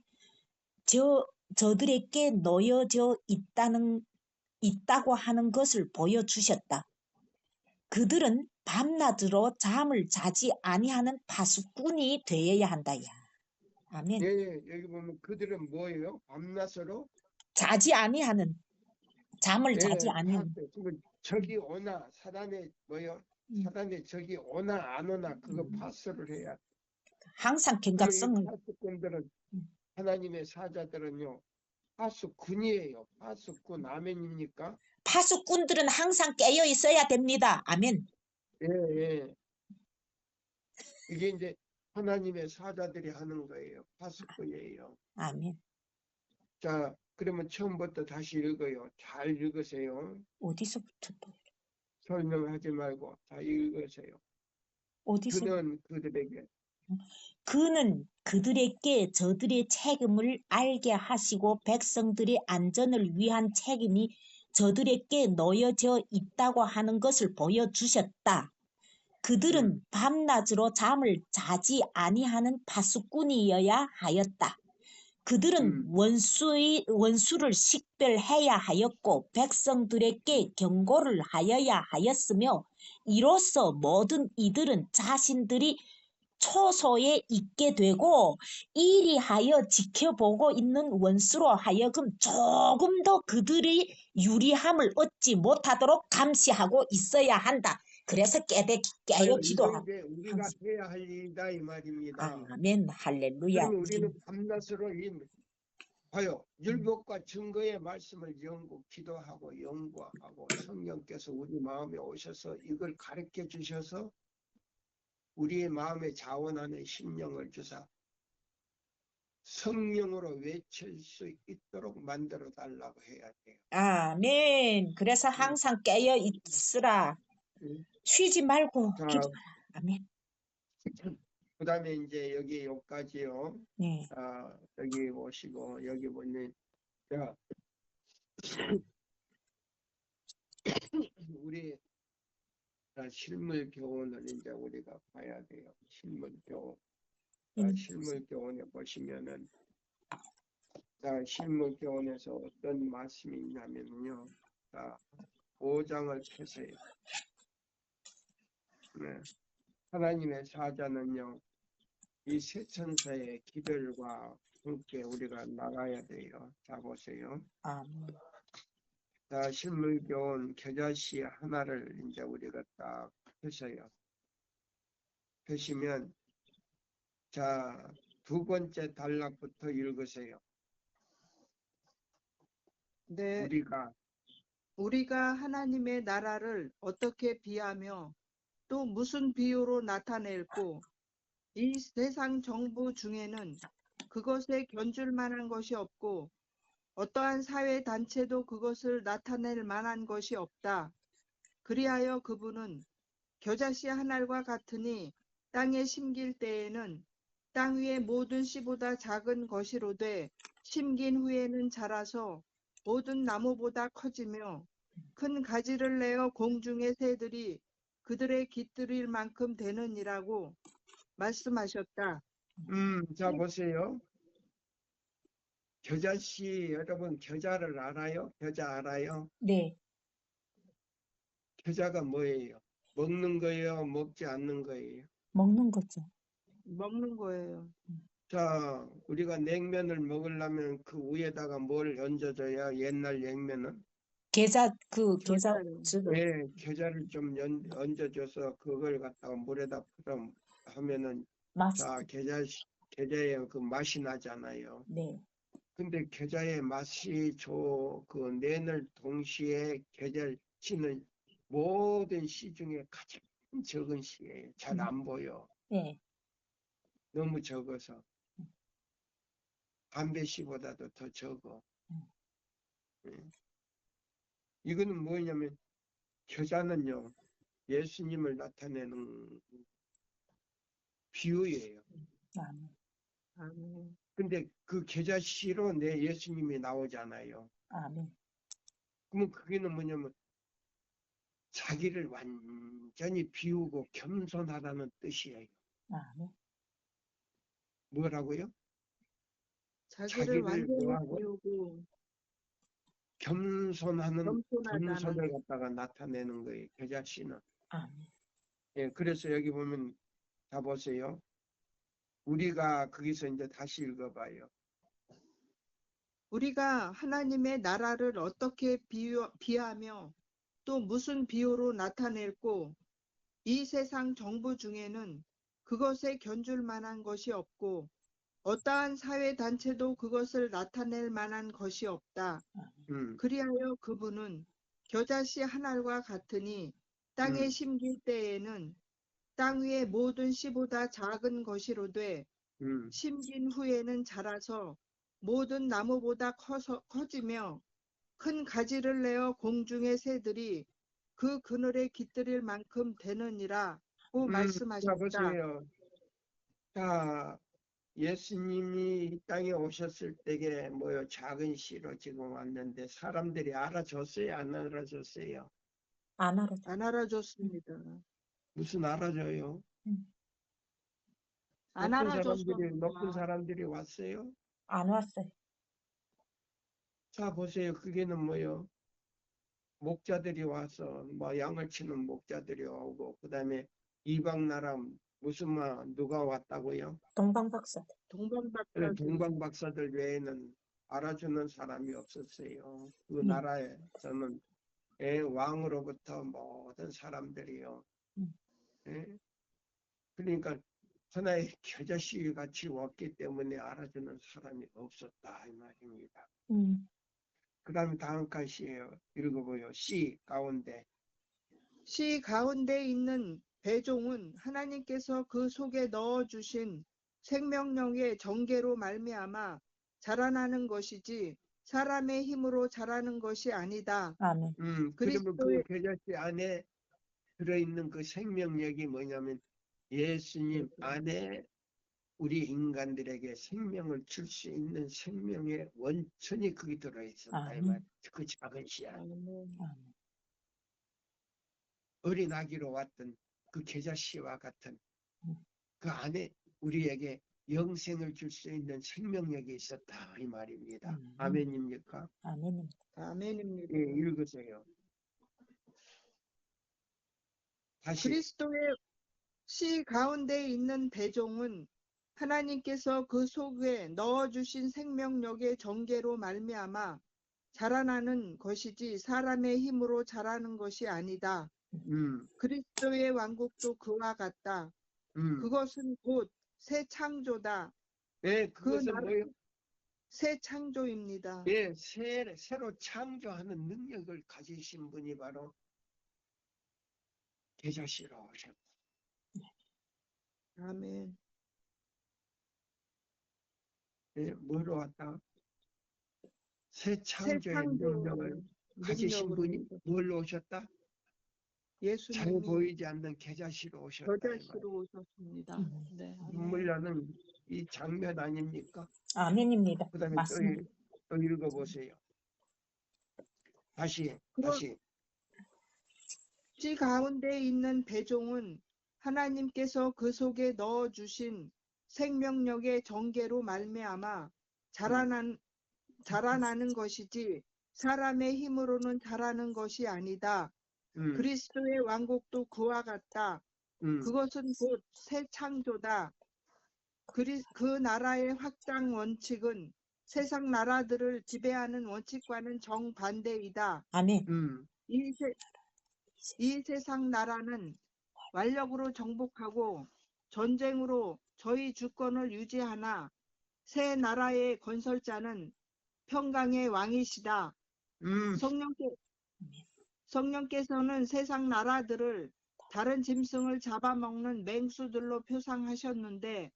저들에게 놓여져 있다고 하는 것을 보여주셨다. 그들은 밤낮으로 잠을 자지 아니하는 파수꾼이 되어야 한다. 야. 아멘. 예, 여기 보면 그들은 뭐예요? 밤낮으로 자지 아니하는, 잠을 자지 아니하는. 적이 오나 사단의 뭐요? 사단의 적이 오나 안 오나 그거 파스를 해야. 항상 경각성을. 파수꾼들은 하나님의 사자들은요. 파수꾼이에요. 파수꾼 아멘입니까? 파수꾼들은 항상 깨어 있어야 됩니다. 아멘. 예. 이게 이제 하나님의 사자들이 하는 거예요. 파수꾼이에요. 아멘. 자, 그러면 처음부터 다시 읽어요. 잘 읽으세요. 어디서부터 또? 설명하지 말고 다 읽으세요. 어디서? 그는 그들에게 저들의 책임을 알게 하시고 백성들의 안전을 위한 책임이 저들에게 놓여져 있다고 하는 것을 보여주셨다. 그들은 밤낮으로 잠을 자지 아니하는 파수꾼이어야 하였다. 그들은 원수를 식별해야 하였고 백성들에게 경고를 하여야 하였으며 이로써 모든 이들은 자신들이 초소에 있게 되고 이리 하여 지켜보고 있는 원수로 하여금 조금 더 그들의 유리함을 얻지 못하도록 감시하고 있어야 한다. 그래서 깨어 이거 기도하고 이제 우리가 항상. 해야 할 일이다 이 말입니다. 아멘, 할렐루야. 그러면 우리는 밤낮으로 봐요. 율법과 증거의 말씀을 기도하고 연구하고 성령께서 우리 마음에 오셔서 이걸 가르쳐 주셔서 우리의 마음에 자원하는 심령을 주사 성령으로 외칠 수 있도록 만들어 달라고 해야 돼요. 아멘. 그래서 항상 깨어 있으라. 음. 쉬지 말고 자, 기도하라. 아멘. 그 다음에 이제 여기까지요. 네. 여기 오시고 여기 보면 자, 우리 실물 교훈을 이제 우리가 봐야 돼요. 실물 교훈. 실물 교훈에 보시면은 실물 교훈에서 어떤 말씀이 있냐면요. 5장을 펴세요. 네. 하나님의 사자는요. 이 세 천사의 기별과 함께 우리가 나가야 돼요. 자 보세요. 아멘. 실물 교훈 겨자씨 하나를 이제 우리가 딱 펴세요. 펴시면 두 번째 단락부터 읽으세요. 네, 우리가 하나님의 나라를 어떻게 비하며 또 무슨 비유로 나타낼고 이 세상 정부 중에는 그것에 견줄 만한 것이 없고 어떠한 사회 단체도 그것을 나타낼 만한 것이 없다. 그리하여 그분은 겨자씨 한 알과 같으니 땅에 심길 때에는 땅 위의 모든 씨보다 작은 것이로되 심긴 후에는 자라서 모든 나무보다 커지며 큰 가지를 내어 공중의 새들이 그들의 깃들일 만큼 되느니라고 말씀하셨다. 자 보세요. 겨자씨 여러분 겨자를 알아요? 겨자 알아요? 네. 겨자가 뭐예요? 먹는 거예요? 먹지 않는 거예요? 먹는 거죠. 먹는 거예요. 자, 우리가 냉면을 먹으려면 그 위에다가 뭘 얹어줘야 옛날 냉면은? 계좌 겨자요. 예, 겨자를 좀 얹어줘서 그걸 갖다가 물에다 풀어 하면은 맛있죠. 겨자의 그 맛이 나잖아요. 네. 근데 겨자의 맛이 그 내늘 동시에 겨자씨는 모든 씨 중에 가장 적은 씨예요. 잘 안 보여. 네. 너무 적어서. 담배 씨보다도 더 적어. 예. 이거는 뭐냐면 겨자는요. 예수님을 나타내는 비유예요. 아멘. 아멘. 근데 그 겨자씨로 내 예수님이 나오잖아요. 아멘. 그러면 그게는 뭐냐면 자기를 완전히 비우고 겸손하다는 뜻이에요. 아멘. 뭐라고요? 자기를 완전히 뭐하고? 비우고 겸손을 겸손하다는 갖다가 나타내는 거예요. 겨자씨는. 아멘. 예, 그래서 여기 보면 다 보세요. 우리가 거기서 이제 다시 읽어봐요. 우리가 하나님의 나라를 어떻게 비하며 또 무슨 비유로 나타낼고 이 세상 정부 중에는 그것에 견줄 만한 것이 없고 어떠한 사회 단체도 그것을 나타낼 만한 것이 없다. 그리하여 그분은 겨자씨 한 알과 같으니 땅에 심길 때에는 땅 위의 모든 씨보다 작은 것이로되 심긴 후에는 자라서 모든 나무보다 커지며 큰 가지를 내어 공중의 새들이 그 그늘에 깃들일 만큼 되느니라고 자, 말씀하셨다. 보세요. 자, 예수님이 이 땅에 오셨을 때에 뭐요? 작은 씨로 지금 왔는데 사람들이 알아줬어요? 안 알아줬어요? 안 알아줘. 안 알아줬습니다. 무슨 알아줘요? 안 높은 사람들이 왔어요? 안 왔어요. 자, 보세요. 그게는 뭐요? 목자들이 와서 뭐 양을 치는 목자들이 오고 그다음에 이방 나라 무슨 말 누가 왔다고요? 동방박사. 그래, 동방박사 동방박사들 외에는 알아주는 사람이 없었어요. 그 네. 나라에서는 왕으로부터 모든 사람들이요. 예? 그러니까 하나의 겨자씨 같이 왔기 때문에 알아주는 사람이 없었다 이 말입니다. 그 다음에 다음 칸이에요. 읽어보요. C 가운데. 시 가운데 있는 배종은 하나님께서 그 속에 넣어주신 생명력의 정계로 말미암아 자라나는 것이지 사람의 힘으로 자라는 것이 아니다. 아멘. 그러면 그 그리스도의 겨자씨 안에 들어있는 그 생명력이 뭐냐면 예수님 안에 우리 인간들에게 생명을 줄 수 있는 생명의 원천이 거기 들어있었다. 이 말. 그 작은 씨앗. 어린아기로 왔던 그 겨자씨와 같은 그 안에 우리에게 영생을 줄 수 있는 생명력이 있었다 이 말입니다. 아멘입니까? 아멘. 아멘입니다. 예, 읽으세요. 다시. 그리스도의 씨 가운데 있는 배종은 하나님께서 그 속에 넣어주신 생명력의 정계로 말미암아 자라나는 것이지 사람의 힘으로 자라는 것이 아니다. 그리스도의 왕국도 그와 같다. 그것은 곧 새 창조다. 예, 그것은 뭐예요? 새 창조입니다. 예, 새로 창조하는 능력을 가지신 분이 바로 겨자씨로 오셨다. 아멘. 예, 뭐로 왔다? 새 새 창조의 창조 능력을 가지신 분이 뭘로 오셨다? 잘 예수님이 보이지 않는 겨자씨로 오셨다. 이 말이에요. 겨자씨로 오셨습니다. 네. 눈물 나는 이 장면 아닙니까? 아멘입니다. 그 다음에 맞습니다. 또 읽어보세요. 다시. 씨 가운데 있는 배종은 하나님께서 그 속에 넣어주신 생명력의 정계로 말미암아 자라나는 것이지 사람의 힘으로는 자라는 것이 아니다. 그리스도의 왕국도 그와 같다. 그것은 곧 새 창조다. 그 나라의 확장 원칙은 세상 나라들을 지배하는 원칙과는 정반대이다. 아멘. 이 세상 나라는 완력으로 정복하고 전쟁으로 저희 주권을 유지하나 새 나라의 건설자는 평강의 왕이시다. 성령께서는 세상 나라들을 다른 짐승을 잡아먹는 맹수들로 표상하셨는데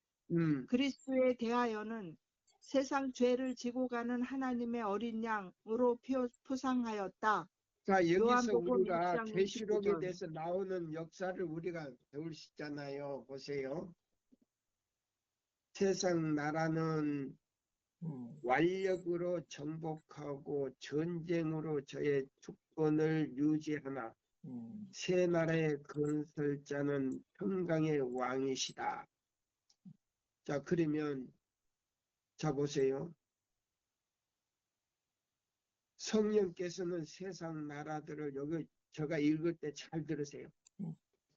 그리스도에 대하여는 세상 죄를 지고 가는 하나님의 어린 양으로 표상하였다. 자, 여기서 요한복음 우리가 6장 계시록에 29절. 대해서 나오는 역사를 우리가 배울 수 있잖아요. 보세요. 세상 나라는 완력으로 정복하고 전쟁으로 저의 주권을 유지하나 새 나라의 건설자는 평강의 왕이시다. 자, 그러면 자 보세요. 성령께서는 세상 나라들을 여기 제가 읽을 때 잘 들으세요.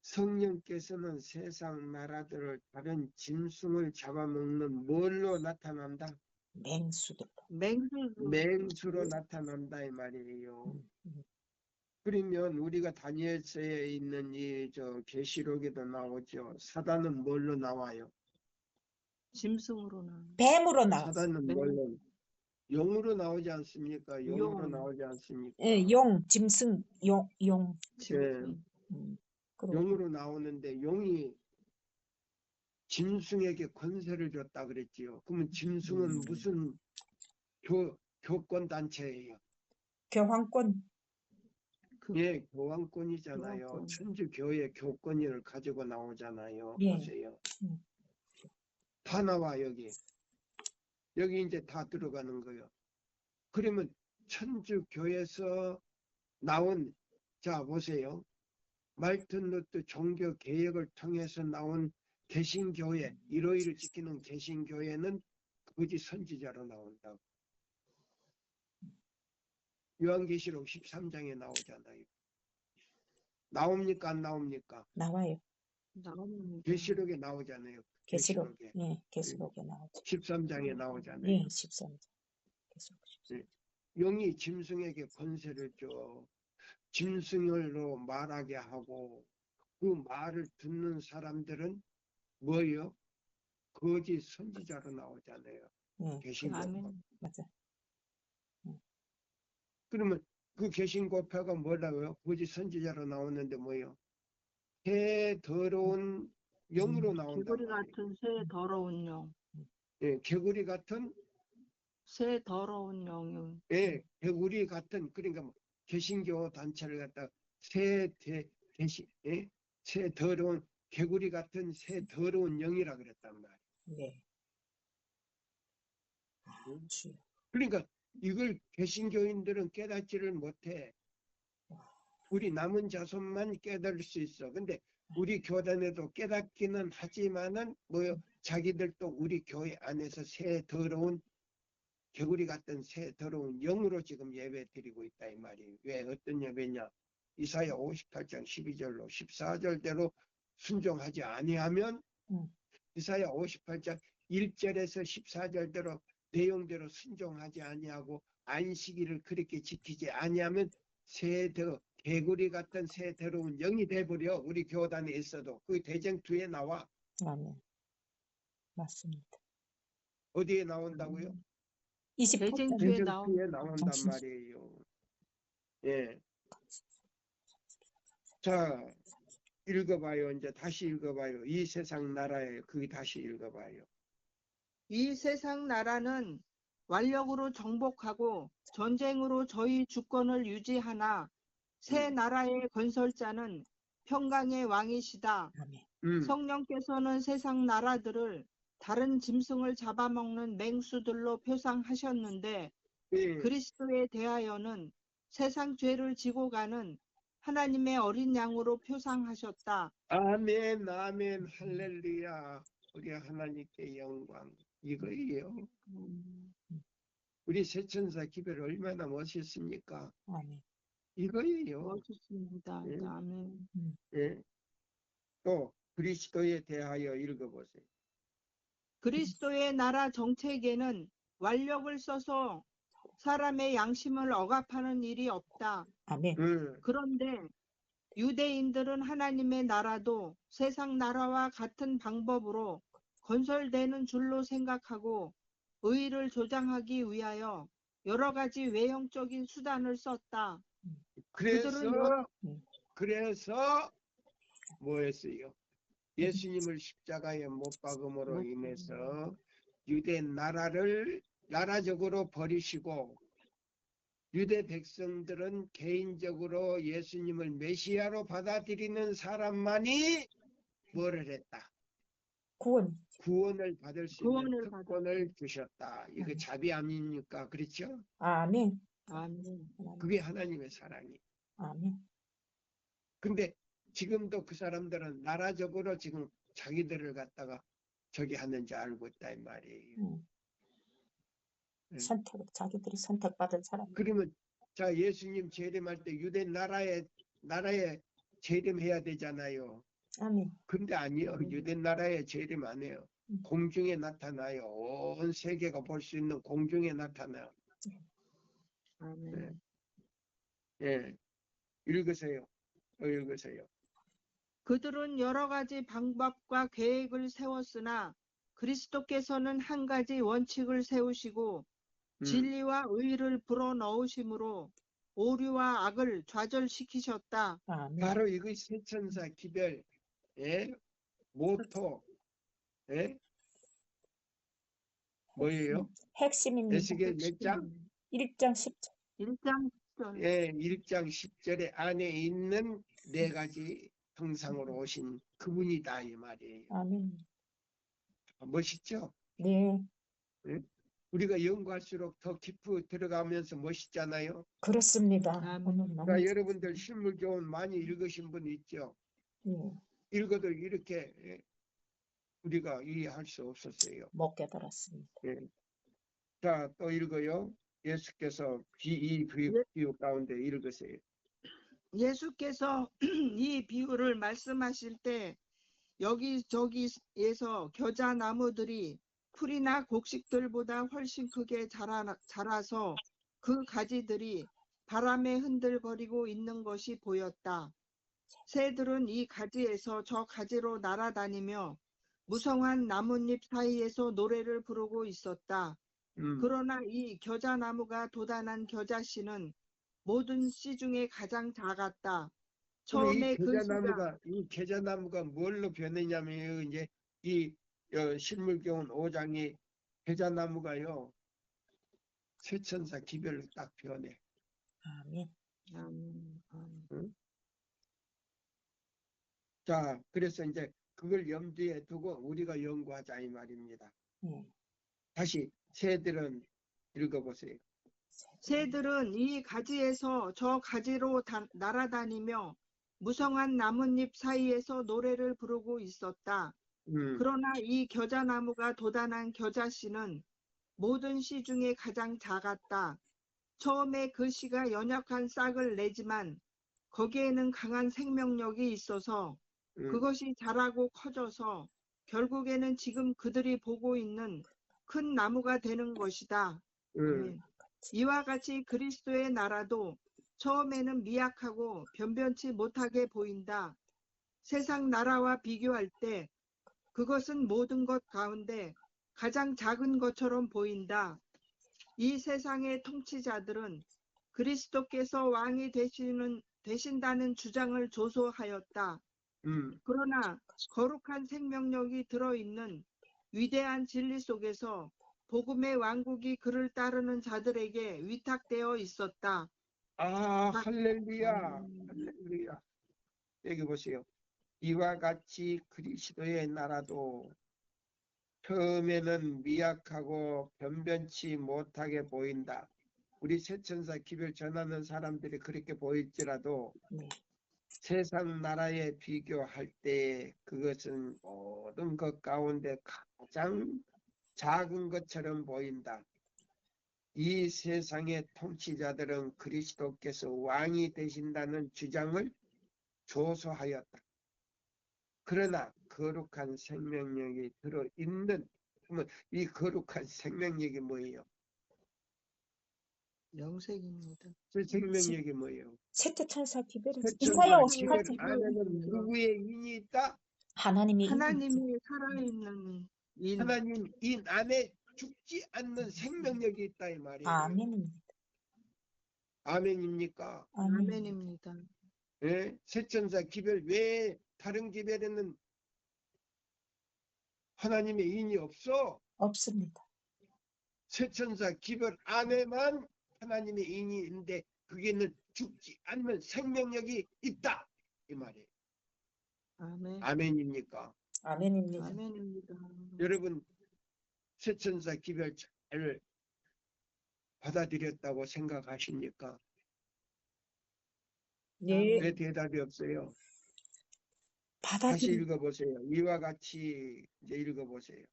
성령께서는 세상 나라들을 다른 짐승을 잡아먹는 뭘로 나타난다? 맹수로 나타난다 이 말이에요. 그러면 우리가 다니엘서에 있는 이 계시록에도 나오죠. 사단은 뭘로 나와요? 짐승으로 나와. 뱀으로 나와. 사단은 뭘로? 용으로 나오지 않습니까? 용으로 나오지 않습니까? 예, 용, 짐승, 용. 짐승. 용으로 나오는데 용이 짐승에게 권세를 줬다 그랬지요. 그러면 짐승은 무슨 교권 단체예요? 교황권. 예, 교황권이잖아요. 교황권. 천주교의 교권을 가지고 나오잖아요. 예. 보세요. 다 나와 여기. 여기 이제 다 들어가는 거예요. 그러면 천주교에서 나온 자 보세요. 말틴 루터 종교 개혁을 통해서 나온 개신교회, 일요일을 지키는 개신교회는 거짓 선지자로 나온다고. 요한계시록 13장에 나오잖아요. 나옵니까 안 나옵니까? 나와요. 나옵니다. 계시록에 나오잖아요. 계시록, 계시록에. 예, 계시록에 나오죠. 13장에 예, 나오잖아요. 13장. 계시록 13장. 영이 짐승에게 권세를 줘. 짐승으로 말하게 하고 그 말을 듣는 사람들은 뭐예요? 거짓 선지자로 나오잖아요. 예, 개신교파. 아멘. 맞아. 그러면 그 개신교파가 뭐라고요? 거짓 선지자로 나오는데 뭐예요? 새 더러운 영으로 나온단 개구리 말이에요. 같은 새 더러운 영. 예, 개구리 같은 새 더러운 영이. 예, 개구리 같은 그러니까 뭐 개신교 단체를 갖다 대신 새 더러운 개구리 같은 새 더러운 영이라 그랬단 말이에요. 네. 응? 주여. 그러니까 이걸 개신교인들은 깨닫지를 못해. 우리 남은 자손만 깨달을 수 있어. 근데 우리 교단에도 깨닫기는 하지만은 뭐요? 자기들도 우리 교회 안에서 새 더러운 개구리 같은 새 더러운 영으로 지금 예배 드리고 있다 이 말이에요. 왜 어떤 예배냐? 이사야 58장 12절로 14절대로 순종하지 아니하면 이사야 58장 1절에서 14절대로 내용대로 순종하지 아니하고 안식일을 그렇게 지키지 아니하면 개구리 같은 새 더러운 영이 돼버려. 우리 교단에 있어도 그 대쟁투에 나와. 아멘. 맞습니다. 어디에 나온다고요? 28장. 대쟁투에 대쟁투에 나온단 정신. 말이에요. 예. 자, 읽어봐요. 이제 다시 읽어봐요. 이 세상 나라에 그게 다시 읽어봐요. 이 세상 나라는 완력으로 정복하고 전쟁으로 저희 주권을 유지하나 새 나라의 건설자는 평강의 왕이시다. 아멘. 성령께서는 세상 나라들을 다른 짐승을 잡아먹는 맹수들로 표상하셨는데 예. 그리스도에 대하여는 세상 죄를 지고 가는 하나님의 어린 양으로 표상하셨다. 아멘, 아멘, 할렐루야. 우리 하나님께 영광. 이거예요. 우리 세천사 기별 얼마나 멋있습니까? 아멘. 이거예요. 멋있습니다. 예. 아멘. 예. 또 그리스도에 대하여 읽어보세요. 그리스도의 나라 정책에는 완력을 써서 사람의 양심을 억압하는 일이 없다. 아멘. 그런데 유대인들은 하나님의 나라도 세상 나라와 같은 방법으로 건설되는 줄로 생각하고 의의를 조장하기 위하여 여러 가지 외형적인 수단을 썼다. 그래서 뭐 했어요? 예수님을 십자가에 못 박음으로 인해서 유대 나라를 나라적으로 버리시고 유대 백성들은 개인적으로 예수님을 메시아로 받아들이는 사람만이 뭐를 했다? 구원을 받을 수 있는 특권을 주셨다. 이거 자비 아닙니까? 그렇죠? 아멘. 아멘. 그게 하나님의 사랑이. 아멘. 근데 지금도 그 사람들은 나라적으로 지금 자기들을 갖다가 저기 하는지 알고 있다 이 말이에요. 자기들이 선택받은 사람. 그러면 자 예수님 재림할 때 유대 나라에 재림해야 되잖아요. 아멘. 근데 아니요. 유대 나라에 재림 안 해요. 공중에 나타나요. 온 세계가 볼 수 있는 공중에 나타나요. 아멘. 예. 읽으세요. 읽으세요. 그들은 여러 가지 방법과 계획을 세웠으나 그리스도께서는 한 가지 원칙을 세우시고 진리와 의를 불어넣으심으로 오류와 악을 좌절시키셨다. 아멘. 바로 이거 세천사 기별 모토 뭐예요? 핵심입니다. 에스겔 몇 장? 1장 10절. 1장 10절. 예, 1장 10절에 안에 있는 네 가지 형상으로 오신 그분이다 이 말이에요. 아멘. 멋있죠? 네. 우리가 연구할수록 더 깊이 들어가면서 멋있잖아요. 그렇습니다. 아멘. 그러니까 여러분들 실물 교훈 많이 읽으신 분 있죠? 읽어도 이렇게 우리가 이해할 수 없었어요. 못 깨달았습니다. 자, 또 읽어요. 예수께서 이 비유 가운데 읽으세요. 예수께서 이 비유를 말씀하실 때 여기저기에서 겨자나무들이 풀이나 곡식들보다 훨씬 크게 자라서 그 가지들이 바람에 흔들거리고 있는 것이 보였다. 새들은 이 가지에서 저 가지로 날아다니며 무성한 나뭇잎 사이에서 노래를 부르고 있었다. 그러나 이 겨자나무가 돋아난 겨자씨는 모든 씨 중에 가장 작았다. 그럼 처음에 그 씨가 이 계자나무가 뭘로 변했냐면 이제 이 실물교훈 5장이 계자나무가요 쇠천사 기별로 딱 변해. 아멘. 응? 자, 그래서 이제 그걸 염두에 두고 우리가 연구하자 이 말입니다. 네. 다시 새들은 읽어보세요. 새들은 이 가지에서 저 가지로 날아다니며 무성한 나뭇잎 사이에서 노래를 부르고 있었다. 그러나 이 겨자나무가 돋아난 겨자씨는 모든 씨 중에 가장 작았다. 처음에 그 씨가 연약한 싹을 내지만 거기에는 강한 생명력이 있어서 그것이 자라고 커져서 결국에는 지금 그들이 보고 있는 큰 나무가 되는 것이다. 아멘. 이와 같이 그리스도의 나라도 처음에는 미약하고 변변치 못하게 보인다. 세상 나라와 비교할 때 그것은 모든 것 가운데 가장 작은 것처럼 보인다. 이 세상의 통치자들은 그리스도께서 왕이 되신다는 주장을 조소하였다. 그러나 거룩한 생명력이 들어있는 위대한 진리 속에서 복음의 왕국이 그를 따르는 자들에게 위탁되어 있었다. 할렐루야. 할렐루야. 여기 보세요. 이와 같이 그리스도의 나라도 처음에는 미약하고 변변치 못하게 보인다. 우리 새천사 기별 전하는 사람들이 그렇게 보일지라도 네. 세상 나라에 비교할 때 그것은 모든 것 가운데 가장 작은 것처럼 보인다. 이 세상의 통치자들은 그리스도께서 왕이 되신다는 주장을 조소하였다. 그러나 거룩한 생명력이 들어있는, 그러면 이 거룩한 생명력이 뭐예요? 영생입니다. 그 생명력이 뭐예요? 셋째 천사 기별에서 새천사 이사야 기별 58장 안에는 누구의 인이 있다? 하나님의 인이 있죠. 하나님이 살아있는 인. 하나님 인 안에 죽지 않는 생명력이 있다 이 말이에요. 아멘입니다. 아멘입니까? 아멘입니다. 예? 새천사 기별 외에 다른 기별에는 하나님의 인이 없어. 없습니다. 새천사 기별 안에만 하나님의 인이 있는데 그게는 죽지 않는 생명력이 있다 이 말이에요. 아멘. 아멘입니까? 아멘입니다. 아멘입니다. 여러분 새천사 기별 잘 받아들였다고 생각하십니까? 네. 왜 대답이 없어요? 다시 받아들이 읽어보세요. 이와 같이 이제 읽어보세요.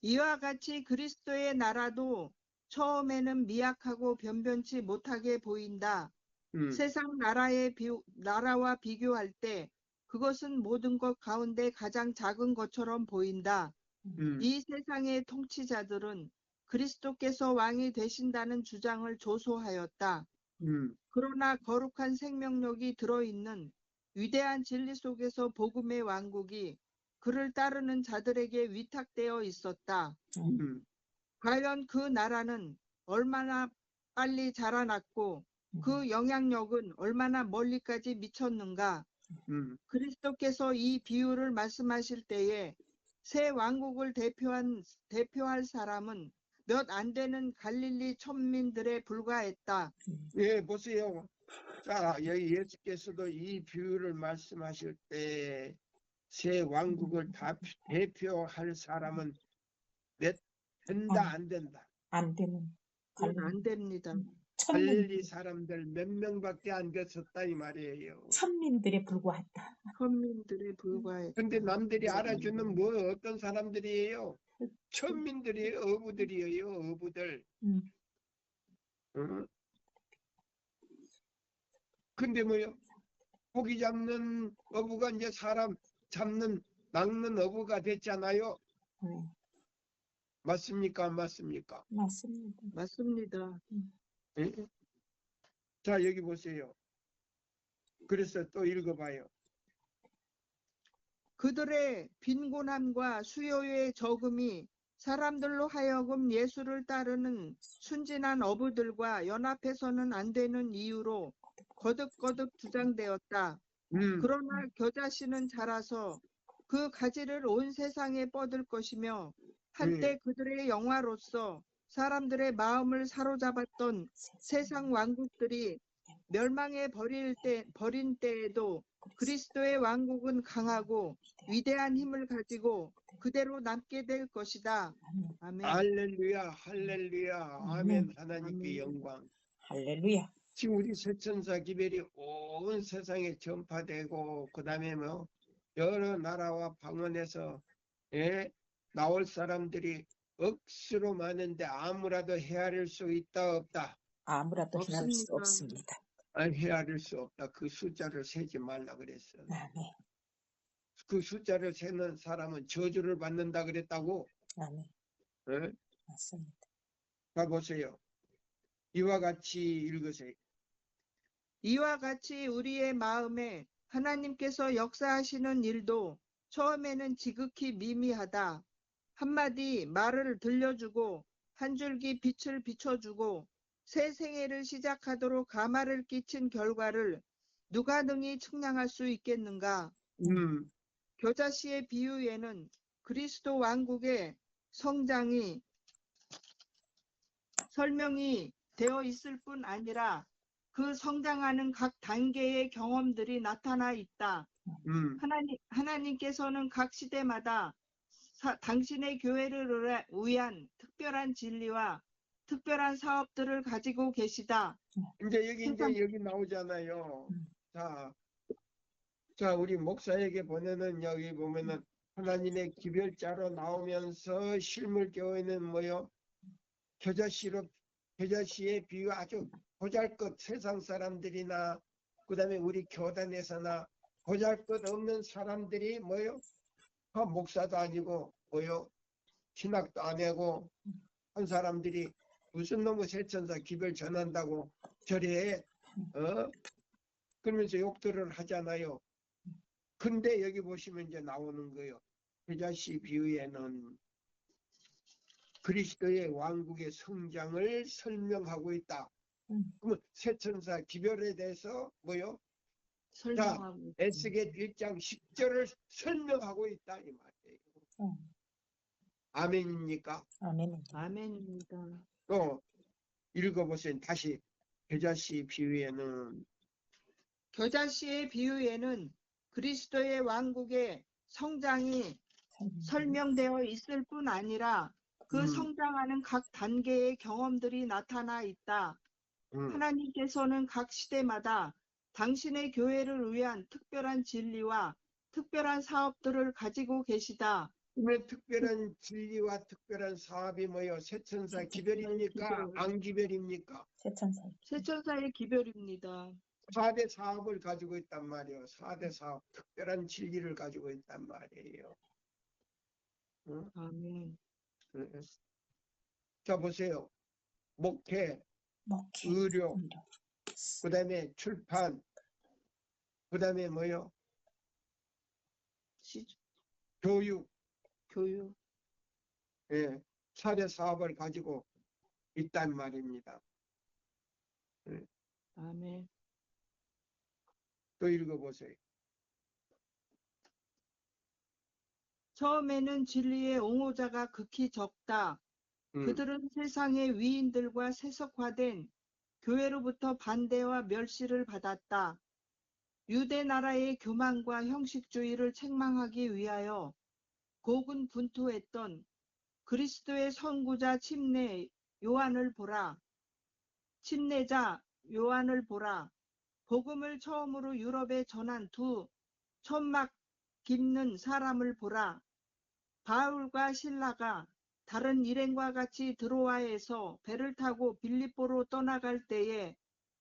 이와 같이 그리스도의 나라도 처음에는 미약하고 변변치 못하게 보인다. 세상 나라와 비교할 때 그것은 모든 것 가운데 가장 작은 것처럼 보인다. 이 세상의 통치자들은 그리스도께서 왕이 되신다는 주장을 조소하였다. 그러나 거룩한 생명력이 들어있는 위대한 진리 속에서 복음의 왕국이 그를 따르는 자들에게 위탁되어 있었다. 과연 그 나라는 얼마나 빨리 자라났고 그 영향력은 얼마나 멀리까지 미쳤는가. 그리스도께서 이 비유를 말씀하실 때에 새 왕국을 대표할 사람은 몇 안 되는 갈릴리 천민들에 불과했다. 예, 보세요. 자, 여기 예수께서도 이 비유를 말씀하실 때 새 왕국을 다 대표할 사람은 몇 된다 안 된다. 안 되는 안 됩니다. 갈릴리 사람들 몇 명밖에 안 됐었다 이 말이에요. 천민들에 불과했다. 천민들에 불과했다. 근데 남들이 알아주는 뭐 어떤 사람들이에요? 천민들이에요. 어부들이에요. 어부들. 응? 근데 뭐요? 고기 잡는 어부가 이제 사람 잡는 낚는 어부가 됐잖아요. 네, 맞습니까? 안 맞습니까? 맞습니다. 맞습니다. 예? 자, 여기 보세요. 그래서 또 읽어봐요. 그들의 빈곤함과 수요의 적음이 사람들로 하여금 예수를 따르는 순진한 어부들과 연합해서는 안 되는 이유로 거듭거듭 주장되었다. 그러나 겨자씨는 자라서 그 가지를 온 세상에 뻗을 것이며 한때 그들의 영화로서 사람들의 마음을 사로잡았던 세상 왕국들이 멸망에 버린 때에도 그리스도의 왕국은 강하고 위대한 힘을 가지고 그대로 남게 될 것이다. 아멘. 할렐루야, 할렐루야, 아멘. 하나님께 아멘. 영광. 할렐루야. 지금 우리 새천사 기별이 온 세상에 전파되고, 그 다음에 뭐 여러 나라와 방언에서 나올 사람들이 억수로 많은데 아무라도 헤아릴 수 있다 없다? 아무라도 헤아릴 수 없습니다. 없습니다. 헤아릴 수 없다. 그 숫자를 세지 말라 그랬어. 아멘. 그 숫자를 세는 사람은 저주를 받는다 그랬다고. 아멘. 예? 맞습니다. 가보세요. 이와 같이 읽으세요. 이와 같이 우리의 마음에 하나님께서 역사하시는 일도 처음에는 지극히 미미하다. 한마디 말을 들려주고 한 줄기 빛을 비춰주고 새 생애를 시작하도록 가마를 끼친 결과를 누가 능히 측량할 수 있겠는가? 겨자씨의 비유에는 그리스도 왕국의 성장이 설명이 되어 있을 뿐 아니라 그 성장하는 각 단계의 경험들이 나타나 있다. 하나님께서는 각 시대마다 당신의 교회를 위한 특별한 진리와 특별한 사업들을 가지고 계시다. 이제 여기 나오잖아요. 자, 우리 목사에게 보내는 여기 보면은 하나님의 기별자로 나오면서 실물 교회는 뭐요? 겨자씨의 비유 아주 보잘것 세상 사람들이나 그다음에 우리 교단에서나 보잘것 없는 사람들이 뭐요? 목사도 아니고 뭐요? 신학도 안 하고 한 사람들이 무슨 놈의 새천사 기별 전한다고 저래 그러면서 욕들을 하잖아요. 근데 여기 보시면 이제 나오는 거예요. 겨자씨 비유에는 그리스도의 왕국의 성장을 설명하고 있다. 그러면 새천사 기별에 대해서 뭐요? 설명하고 자, 에스겔 1장 10절을 설명하고 있다 이 말이에요. 아멘입니까? 아멘. 아멘입니다. 또 읽어보세요. 다시 겨자씨 비유에는 겨자씨의 비유에는 그리스도의 왕국의 성장이 설명되어 있을 뿐 아니라 그 성장하는 각 단계의 경험들이 나타나 있다. 하나님께서는 각 시대마다 당신의 교회를 위한 특별한 진리와 특별한 사업들을 가지고 계시다. 왜 특별한 진리와 특별한 사업이 뭐요? 새천사 기별입니까? 안기별입니까? 새천사의 기별입니다. 4대 사업을 가지고 있단 말이에요. 4대 사업, 특별한 진리를 가지고 있단 말이에요. 응? 아멘. 자, 보세요. 목회, 의료, 그 다음에 출판, 그 다음에 뭐요? 교육. 예, 4대 사업을 가지고 있단 말입니다. 아멘. 또 읽어보세요. 처음에는 진리의 옹호자가 극히 적다. 그들은 세상의 위인들과 세속화된 교회로부터 반대와 멸시를 받았다. 유대 나라의 교만과 형식주의를 책망하기 위하여 고군분투했던 그리스도의 선구자 침례자 요한을 보라. 복음을 처음으로 유럽에 전한 두 천막 깁는 사람을 보라. 바울과 실라가 다른 일행과 같이 드로아에서 배를 타고 빌립보로 떠나갈 때에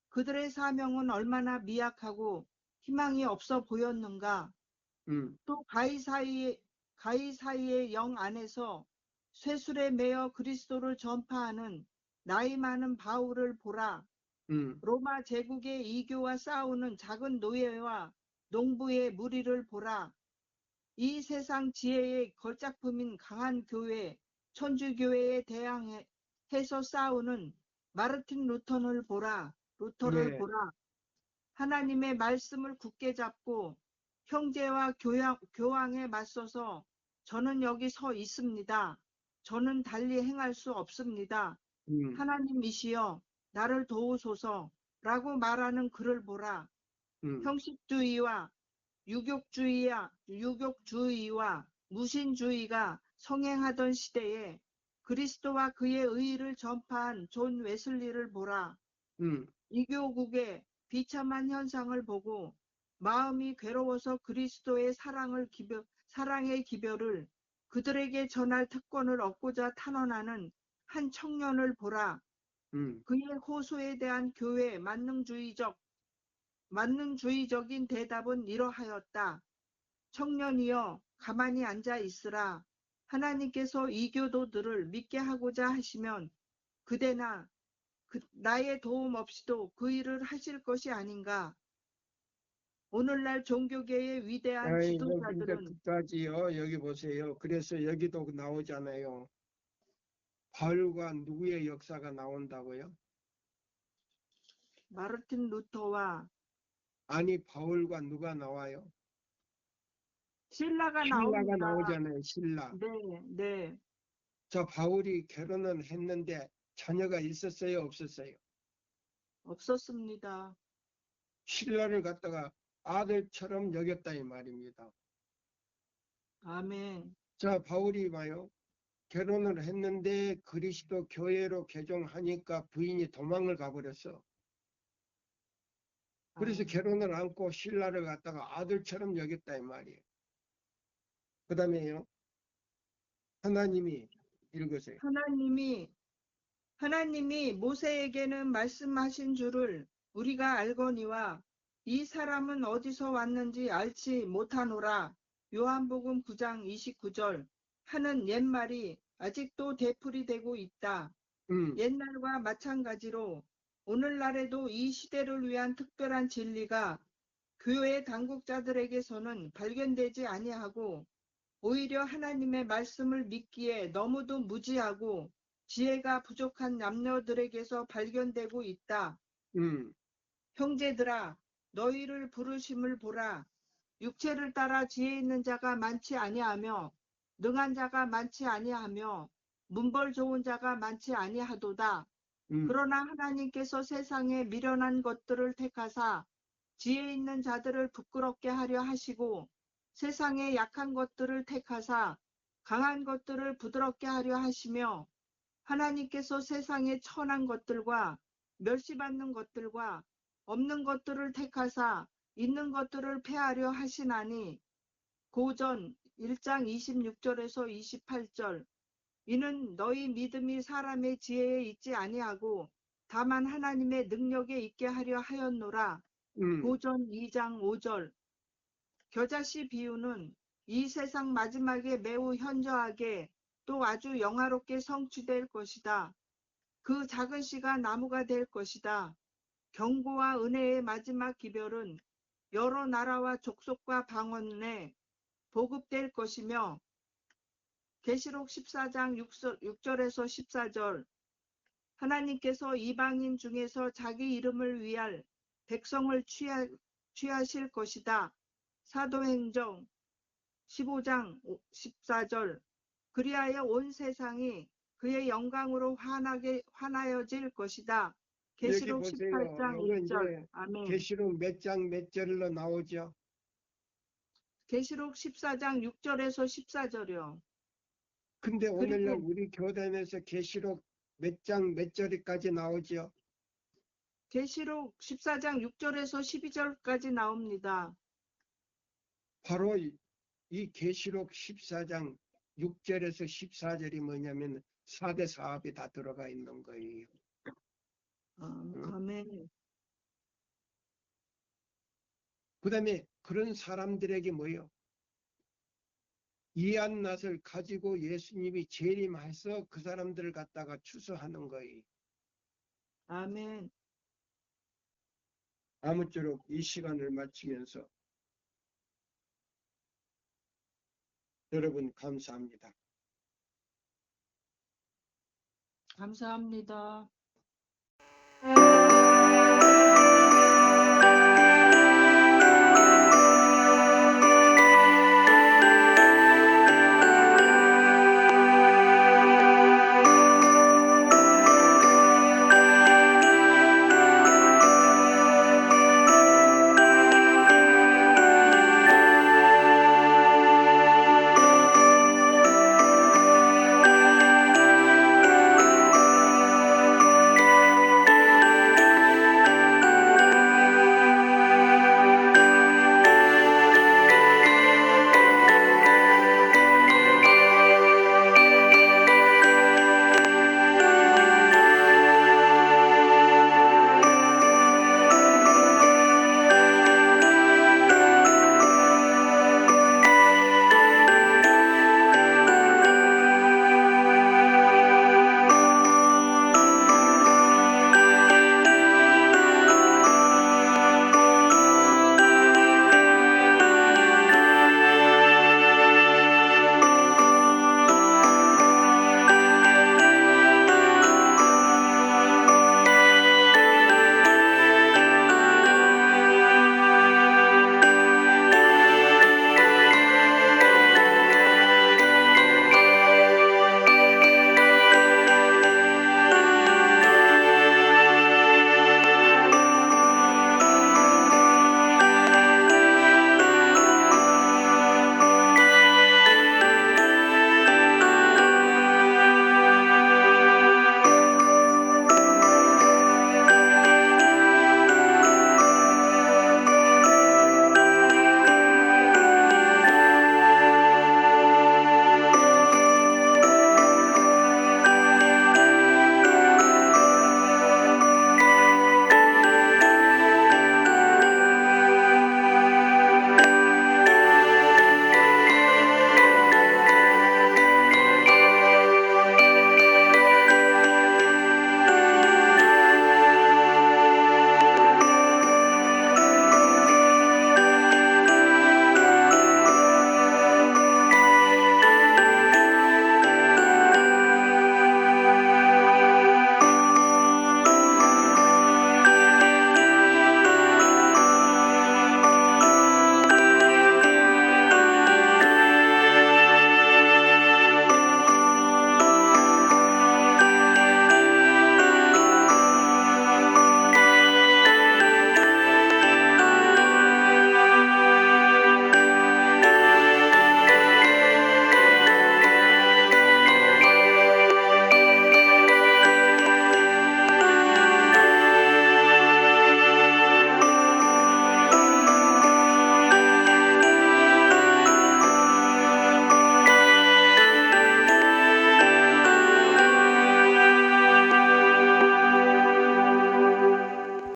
그들의 사명은 얼마나 미약하고 희망이 없어 보였는가? 또 가이사이의 영 안에서 쇠술에 매여 그리스도를 전파하는 나이 많은 바울을 보라. 로마 제국의 이교와 싸우는 작은 노예와 농부의 무리를 보라. 이 세상 지혜의 걸작품인 강한 교회, 천주교회에 대항해서 싸우는 마르틴 루터를 보라. 네. 하나님의 말씀을 굳게 잡고 형제와 교황에 맞서서 저는 여기 서 있습니다. 저는 달리 행할 수 없습니다. 하나님이시여 나를 도우소서라고 말하는 그를 보라. 형식주의와 유격주의와 무신주의가 성행하던 시대에 그리스도와 그의 의의를 전파한 존 웨슬리를 보라. 이교국의 비참한 현상을 보고 마음이 괴로워서 그리스도의 사랑의 기별을 그들에게 전할 특권을 얻고자 탄원하는 한 청년을 보라. 그의 호소에 대한 교회의 만능주의적인 대답은 이러하였다. 청년이여 가만히 앉아 있으라. 하나님께서 이 교도들을 믿게 하고자 하시면 그대나 나의 도움 없이도 그 일을 하실 것이 아닌가. 오늘날 종교계의 위대한 여기 이제 지도자들은 끝까지요. 여기 보세요. 그래서 여기도 나오잖아요. 바울과 누구의 역사가 나온다고요? 마르틴 루터와 아니, 바울과 누가 나와요? 신라가 신라가 나옵니다. 나오잖아요. 신라. 네. 저 바울이 결혼을 했는데 자녀가 있었어요? 없었어요? 없었습니다. 신라를 갖다가 아들처럼 여겼다 이 말입니다. 아멘. 자, 바울이 봐요. 결혼을 했는데 그리스도 교회로 개종하니까 부인이 도망을 가버렸어. 그래서 결혼을 안고 신라를 갖다가 아들처럼 여겼다 이 말이에요. 그 다음에요. 하나님이 읽으세요. 하나님이 모세에게는 말씀하신 줄을 우리가 알거니와 이 사람은 어디서 왔는지 알지 못하노라. 요한복음 9장 29절 하는 옛말이 아직도 되풀이되고 있다. 옛날과 마찬가지로 오늘날에도 이 시대를 위한 특별한 진리가 교회 당국자들에게서는 발견되지 아니하고 오히려 하나님의 말씀을 믿기에 너무도 무지하고 지혜가 부족한 남녀들에게서 발견되고 있다. 형제들아, 너희를 부르심을 보라. 육체를 따라 지혜 있는 자가 많지 아니하며 능한 자가 많지 아니하며 문벌 좋은 자가 많지 아니하도다. 그러나 하나님께서 세상에 미련한 것들을 택하사 지혜 있는 자들을 부끄럽게 하려 하시고 세상에 약한 것들을 택하사 강한 것들을 부드럽게 하려 하시며 하나님께서 세상에 천한 것들과 멸시받는 것들과 없는 것들을 택하사 있는 것들을 폐하려 하시나니 고전 1장 26절에서 28절 이는 너희 믿음이 사람의 지혜에 있지 아니하고 다만 하나님의 능력에 있게 하려 하였노라. 고전 2장 5절 겨자씨 비유는 이 세상 마지막에 매우 현저하게 또 아주 영화롭게 성취될 것이다. 그 작은 씨가 나무가 될 것이다. 경고와 은혜의 마지막 기별은 여러 나라와 족속과 방언에 보급될 것이며 계시록 14장 6절에서 14절 하나님께서 이방인 중에서 자기 이름을 위할 백성을 취하실 것이다. 사도행정 15장 14절 그리하여 온 세상이 그의 영광으로 환하여질 것이다. 계시록 18장 1절 아멘. 계시록 몇 장 몇 절로 나오죠? 계시록 14장 6절에서 14절이요. 근데 오늘날 우리 교단에서 계시록 몇 장 몇 절까지 나오죠? 계시록 14장 6절에서 12절까지 나옵니다. 바로 이 계시록 14장 6절에서 14절이 뭐냐면 4대 사업이 다 들어가 있는 거예요. 아멘. 그 다음에 그런 사람들에게 뭐예요? 이한 낫을 가지고 예수님이 재림해서 그 사람들을 갖다가 추수하는 거예요. 아멘. 아무쪼록 이 시간을 마치면서 여러분 감사합니다. 감사합니다.